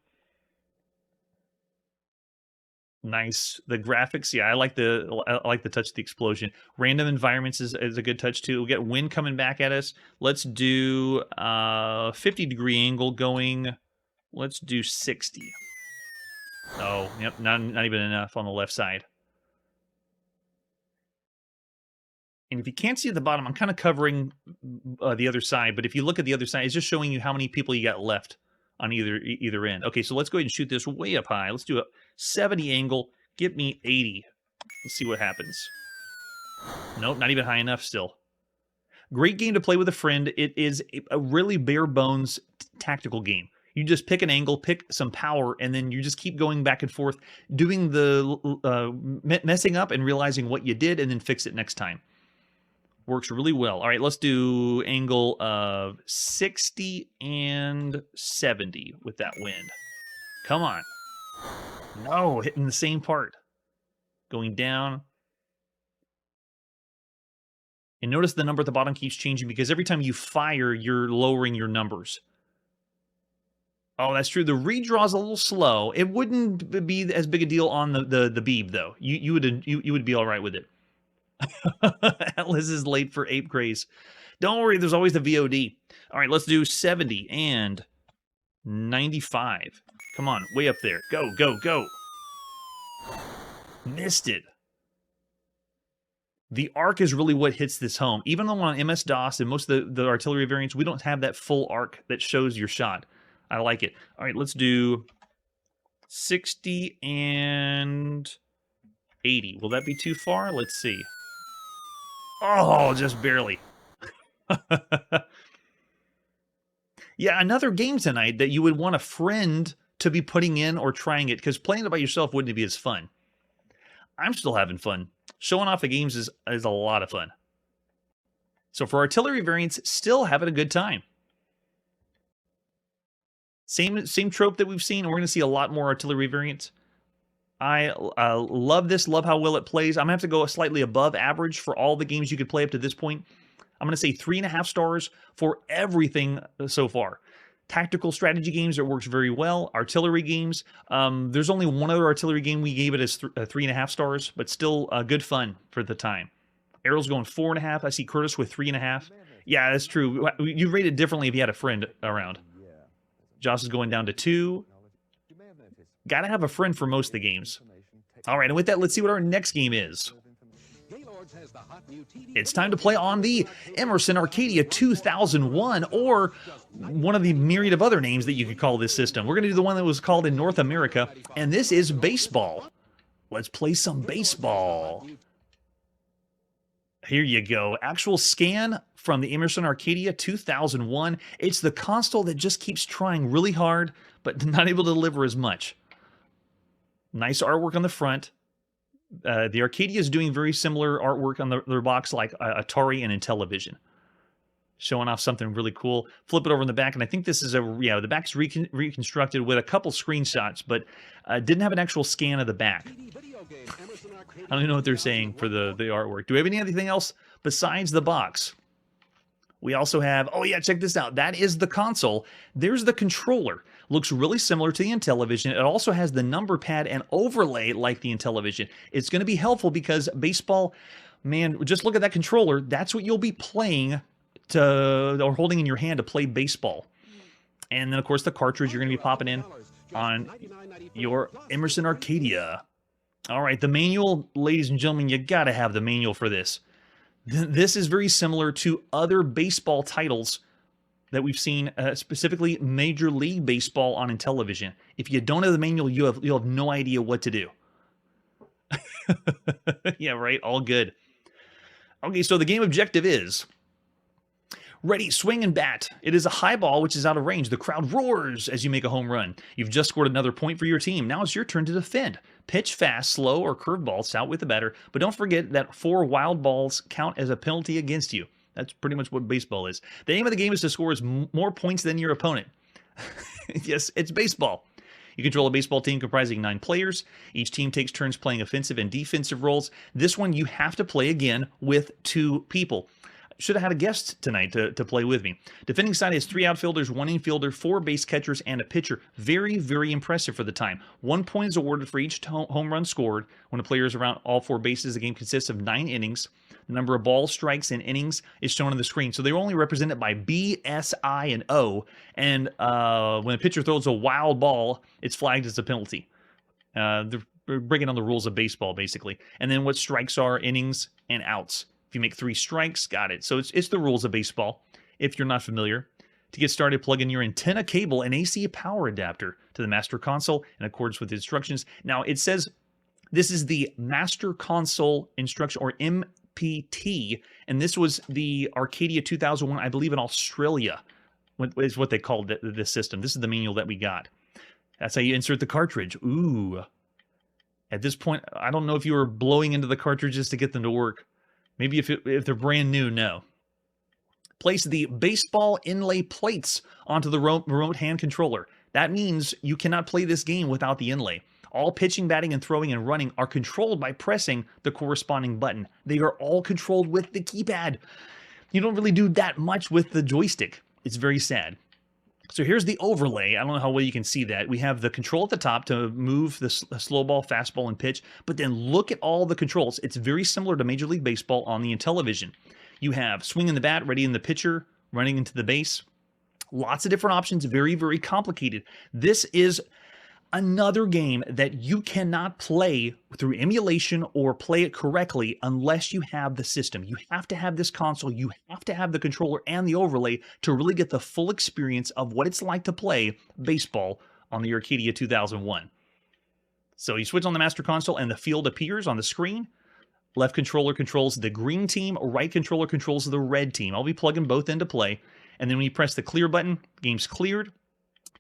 Nice. The graphics, yeah, I like the touch of the explosion. Random environments is a good touch too. We'll get wind coming back at us. Let's do 50-degree angle going. Let's do 60. Oh, yep, not even enough on the left side. And if you can't see at the bottom, I'm kind of covering the other side. But if you look at the other side, it's just showing you how many people you got left on either end. Okay, so let's go ahead and shoot this way up high. Let's do a 70 angle. Give me 80. Let's see what happens. Nope, not even high enough still. Great game to play with a friend. It is a really bare bones tactical game. You just pick an angle, pick some power, and then you just keep going back and forth, doing the messing up and realizing what you did, and then fix it next time. Works really well. All right, let's do angle of 60 and 70 with that wind. Come on. No, hitting the same part. Going down. And notice the number at the bottom keeps changing because every time you fire, you're lowering your numbers. Oh, that's true. The redraw is a little slow. It wouldn't be as big a deal on the Beeb, though. You would be all right with it. Atlas is late for Ape Craze. Don't worry, there's always the VOD. All right, let's do 70 and 95. Come on, way up there. Go, go, go. Missed it. The arc is really what hits this home. Even though on MS-DOS and most of the artillery variants, we don't have that full arc that shows your shot. I like it. All right, let's do 60 and 80. Will that be too far? Let's see. Oh, just barely. Yeah, another game tonight that you would want a friend to be putting in or trying it, because playing it by yourself wouldn't be as fun. I'm still having fun. Showing off the games is a lot of fun. So for artillery variants, still having a good time. Same trope that we've seen, and we're going to see a lot more artillery variants. I love this, love how well it plays. I'm going to have to go slightly above average for all the games you could play up to this point. I'm going to say 3.5 stars for everything so far. Tactical strategy games, it works very well. Artillery games, there's only one other artillery game we gave it as 3.5 stars, but still good fun for the time. Errol's going 4.5. I see Curtis with 3.5. Yeah, that's true. You rate it differently if you had a friend around. Josh is going down to 2. Got to have a friend for most of the games. All right, and with that, let's see what our next game is. It's time to play on the Emerson Arcadia 2001, or one of the myriad of other names that you could call this system. We're going to do the one that was called in North America, and this is baseball. Let's play some baseball. Here you go. Actual scan from the Emerson Arcadia 2001. It's the console that just keeps trying really hard, but not able to deliver as much. Nice artwork on the front. The Arcadia is doing very similar artwork on their box like Atari and Intellivision. Showing off something really cool. Flip it over in the back, and I think this is the back's reconstructed with a couple screenshots, but didn't have an actual scan of the back. I don't even know what they're saying for the artwork. Do we have anything else besides the box? We also have, oh yeah, check this out. That is the console. There's the controller. Looks really similar to the Intellivision. It also has the number pad and overlay like the Intellivision. It's going to be helpful because baseball, man, just look at that controller. That's what you'll be playing or holding in your hand to play baseball. And then, of course, the cartridge you're going to be popping in on your Emerson Arcadia. All right, the manual, ladies and gentlemen, you got to have the manual for this. This is very similar to other baseball titles that we've seen, specifically Major League Baseball on Intellivision. If you don't have the manual, you'll have no idea what to do. Yeah, right? All good. Okay, so the game objective is... Ready, swing and bat. It is a high ball which is out of range. The crowd roars as you make a home run. You've just scored another point for your team. Now it's your turn to defend. Pitch fast, slow, or curved balls out with the batter, but don't forget that 4 wild balls count as a penalty against you. That's pretty much what baseball is. The aim of the game is to score more points than your opponent. Yes, it's baseball. You control a baseball team comprising 9 players. Each team takes turns playing offensive and defensive roles. This one you have to play again with 2 people. Should have had a guest tonight to play with me. Defending side has 3 outfielders, 1 infielder, 4 base catchers, and a pitcher. Very, very impressive for the time. 1 point is awarded for each home run scored. When a player is around all 4 bases, the game consists of 9 innings. The number of ball strikes and innings is shown on the screen. So they're only represented by B, S, I, and O. And when a pitcher throws a wild ball, it's flagged as a penalty. They're breaking down the rules of baseball, basically. And then what strikes are, innings, and outs. If you make 3 strikes, got it. So it's the rules of baseball, if you're not familiar. To get started, plug in your antenna cable and AC power adapter to the Master Console in accordance with the instructions. Now, it says this is the Master Console instruction, or MPT, and this was the Arcadia 2001, I believe, in Australia, is what they called this system. This is the manual that we got. That's how you insert the cartridge. Ooh. At this point, I don't know if you were blowing into the cartridges to get them to work. Maybe if they're brand new, no. Place the baseball inlay plates onto the remote hand controller. That means you cannot play this game without the inlay. All pitching, batting, and throwing and running are controlled by pressing the corresponding button. They are all controlled with the keypad. You don't really do that much with the joystick. It's very sad. So here's the overlay. I don't know how well you can see that. We have the control at the top to move the slow ball, fastball, and pitch. But then look at all the controls. It's very similar to Major League Baseball on the Intellivision. You have swinging the bat, ready in the pitcher, running into the base. Lots of different options. Very, very complicated. This is another game that you cannot play through emulation or play it correctly unless you have the system. You have to have this console, you have to have the controller and the overlay to really get the full experience of what it's like to play baseball on the Arcadia 2001. So you switch on the Master Console and the field appears on the screen. Left controller controls the green team, right controller controls the red team. I'll be plugging both into play. And then when you press the clear button, game's cleared.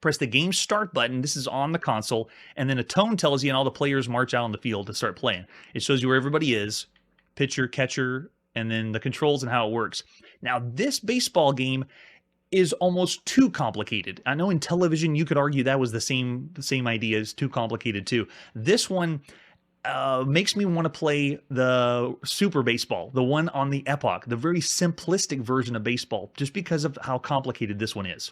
Press the game start button. This is on the console. And then a tone tells you and all the players march out on the field to start playing. It shows you where everybody is, pitcher, catcher, and then the controls and how it works. Now, this baseball game is almost too complicated. I know in television you could argue that was the same idea, is too complicated too. This one makes me want to play the Super Baseball, the one on the Epoch, the very simplistic version of baseball, just because of how complicated this one is.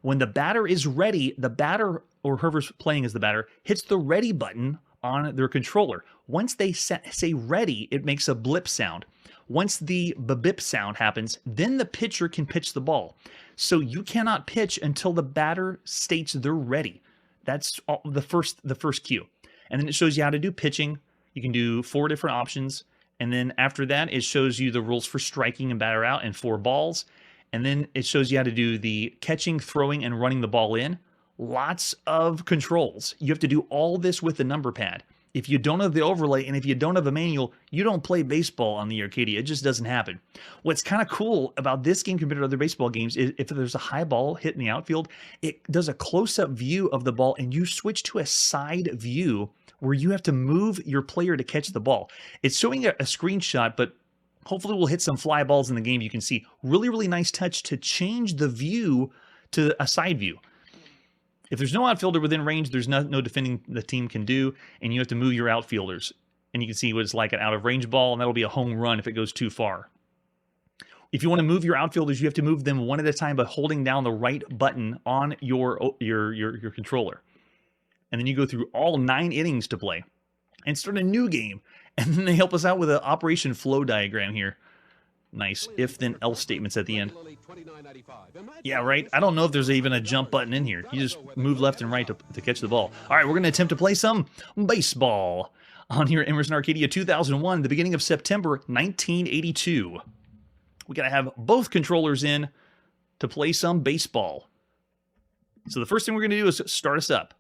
When the batter is ready, the batter, or whoever's playing as the batter, hits the ready button on their controller. Once they say ready, it makes a blip sound. Once the bip sound happens, then the pitcher can pitch the ball. So you cannot pitch until the batter states they're ready. That's the first cue. And then it shows you how to do pitching. You can do 4 different options. And then after that, it shows you the rules for striking and batter out and 4 balls. And then it shows you how to do the catching, throwing, and running the ball in. Lots of controls. You have to do all this with the number pad. If you don't have the overlay and if you don't have a manual, you don't play baseball on the Arcadia. It just doesn't happen. What's kind of cool about this game compared to other baseball games is if there's a high ball hit in the outfield, it does a close-up view of the ball and you switch to a side view where you have to move your player to catch the ball. It's showing a screenshot, but hopefully we'll hit some fly balls in the game. You can see really, really nice touch to change the view to a side view. If there's no outfielder within range, there's no defending the team can do, and you have to move your outfielders. And you can see what it's like an out-of-range ball, and that'll be a home run if it goes too far. If you want to move your outfielders, you have to move them one at a time by holding down the right button on your controller. And then you go through all 9 innings to play and start a new game. And then they help us out with an operation flow diagram here. Nice if then else statements at the end. Yeah, right. I don't know if there's even a jump button in here. You just move left and right to catch the ball. All right, we're going to attempt to play some baseball on here at Emerson Arcadia 2001, the beginning of September 1982. We got to have both controllers in to play some baseball. So the first thing we're going to do is start us up.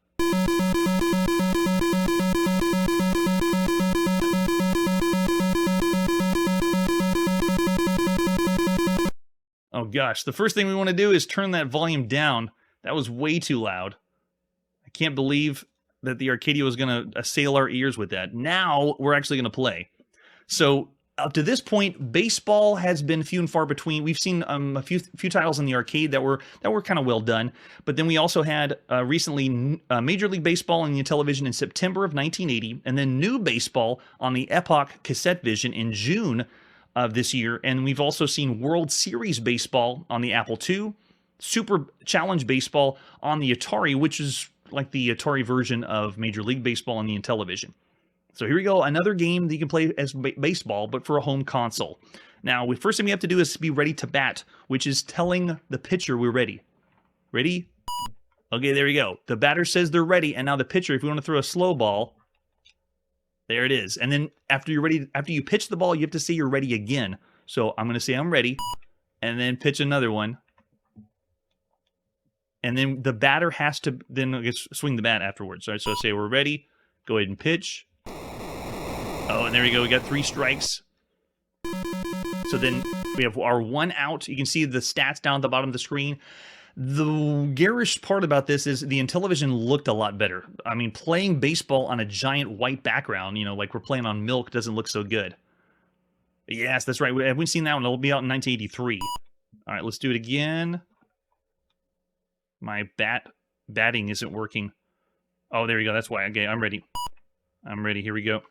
Oh gosh, the first thing we want to do is turn that volume down. That was way too loud. I can't believe that the Arcadia was going to assail our ears with that. Now we're actually going to play. So up to this point, baseball has been few and far between. We've seen a few titles in the arcade that were kind of well done, but then we also had recently Major League Baseball on the television in September of 1980, and then New Baseball on the Epoch Cassette Vision in June of this year, and we've also seen World Series Baseball on the Apple II, Super Challenge Baseball on the Atari, which is like the Atari version of Major League Baseball on the Intellivision. So here we go, another game that you can play as baseball, but for a home console. Now, first thing we have to do is be ready to bat, which is telling the pitcher we're ready. Ready? Okay, there we go. The batter says they're ready, and now the pitcher, if we want to throw a slow ball, there it is. And then after you're ready, after you pitch the ball, you have to say you're ready again. So I'm going to say I'm ready, and then pitch another one. And then the batter has to then swing the bat afterwards. All right, so I say we're ready. Go ahead and pitch. Oh, and there we go. We got 3 strikes. So then we have our 1 out. You can see the stats down at the bottom of the screen. The garish part about this is the Intellivision looked a lot better. I mean, playing baseball on a giant white background, you know, like we're playing on milk, doesn't look so good. Yes, that's right. Have we seen that one? It'll be out in 1983. All right, let's do it again. My batting isn't working. Oh, there we go. That's why. Okay, I'm ready. I'm ready. Here we go.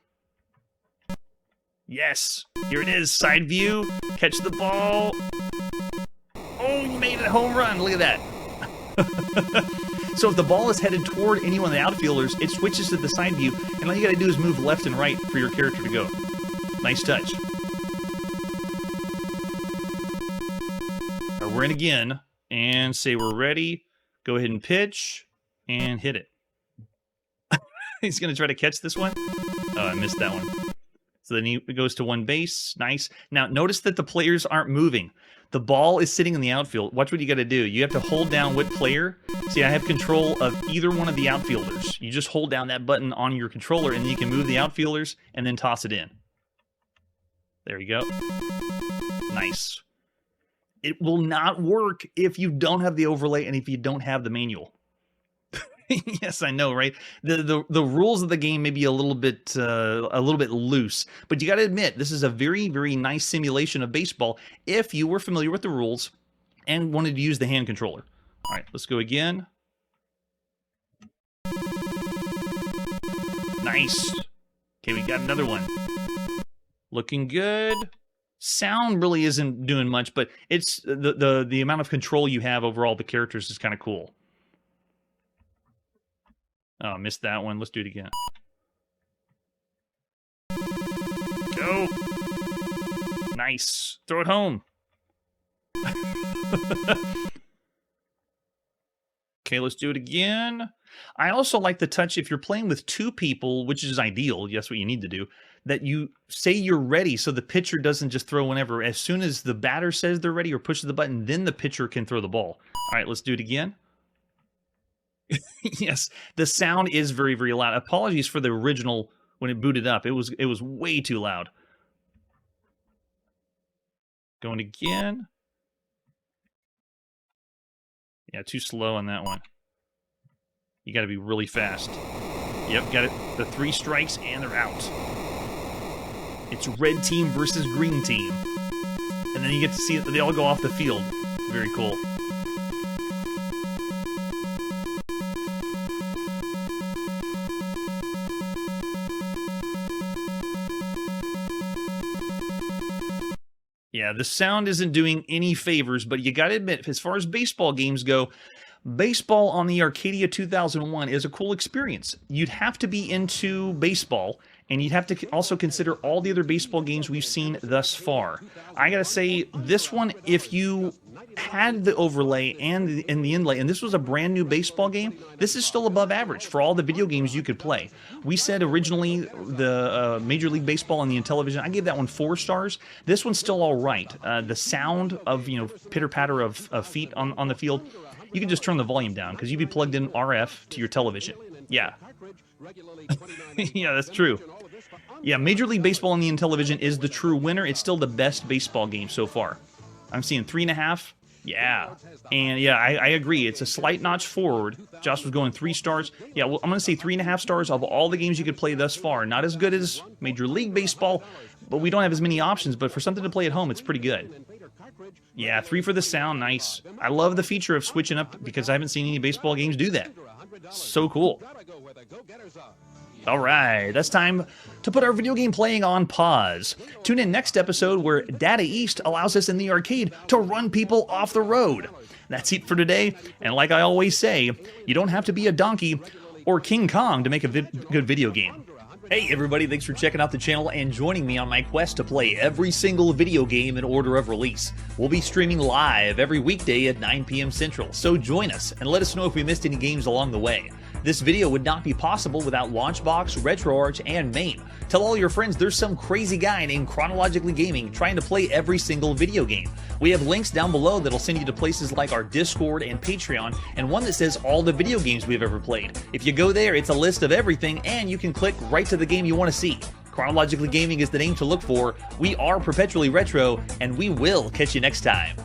Yes, here it is. Side view. Catch the ball. Oh, you made it a home run. Look at that. So if the ball is headed toward any one of the outfielders, it switches to the side view, and all you got to do is move left and right for your character to go. Nice touch. All right, we're in again, and say we're ready. Go ahead and pitch, and hit it. He's going to try to catch this one. Oh, I missed that one. So then he goes to one base. Nice. Now, notice that the players aren't moving. The ball is sitting in the outfield. Watch what you got to do. You have to hold down what player. See, I have control of either one of the outfielders. You just hold down that button on your controller, and then you can move the outfielders and then toss it in. There you go. Nice. It will not work if you don't have the overlay and if you don't have the manual. Yes, I know, right? The rules of the game may be a little bit loose, but you got to admit this is a very, very nice simulation of baseball if you were familiar with the rules and wanted to use the hand controller. All right, let's go again. Nice. Okay, we got another one. Looking good. Sound really isn't doing much, but it's the amount of control you have over all the characters is kind of cool. Oh, missed that one. Let's do it again. Go. Nice. Throw it home. Okay, let's do it again. I also like the touch if you're playing with 2 people, which is ideal. That's what you need to do. That you say you're ready so the pitcher doesn't just throw whenever. As soon as the batter says they're ready or pushes the button, then the pitcher can throw the ball. All right, let's do it again. Yes, the sound is very, very loud. Apologies for the original when it booted up. It was way too loud. Going again. Yeah, too slow on that one. You got to be really fast. Yep, got it. The 3 strikes and they're out. It's red team versus green team. And then you get to see it. They all go off the field. Very cool. Yeah, the sound isn't doing any favors, but you got to admit, as far as baseball games go, baseball on the Arcadia 2001 is a cool experience. You'd have to be into baseball, and you'd have to also consider all the other baseball games we've seen thus far. I got to say, this one, if you had the overlay and the inlay, and this was a brand new baseball game, this is still above average for all the video games you could play. We said originally the Major League Baseball on the Intellivision, I gave that one 4 stars. This one's still all right. The sound of, you know, pitter-patter of feet on the field, you can just turn the volume down because you'd be plugged in RF to your television. Yeah. Yeah, that's true. Yeah, Major League Baseball on the Intellivision is the true winner. It's still the best baseball game so far. I'm seeing 3.5. Yeah, and yeah, I agree. It's a slight notch forward. Josh was going 3 stars. Yeah, well, I'm going to say 3.5 stars of all the games you could play thus far. Not as good as Major League Baseball, but we don't have as many options. But for something to play at home, it's pretty good. Yeah, 3 for the sound, nice. I love the feature of switching up because I haven't seen any baseball games do that. So cool. All right, that's time to put our video game playing on pause. Tune in next episode where Data East allows us in the arcade to run people off the road. That's it for today, and like I always say, you don't have to be a donkey or King Kong to make a good video game. Hey everybody, thanks for checking out the channel and joining me on my quest to play every single video game in order of release. We'll be streaming live every weekday at 9 p.m. Central, so join us and let us know if we missed any games along the way. This video would not be possible without Launchbox, RetroArch, and MAME. Tell all your friends there's some crazy guy named Chronologically Gaming trying to play every single video game. We have links down below that'll send you to places like our Discord and Patreon, and one that says all the video games we've ever played. If you go there, it's a list of everything, and you can click right to the game you want to see. Chronologically Gaming is the name to look for. We are perpetually retro, and we will catch you next time.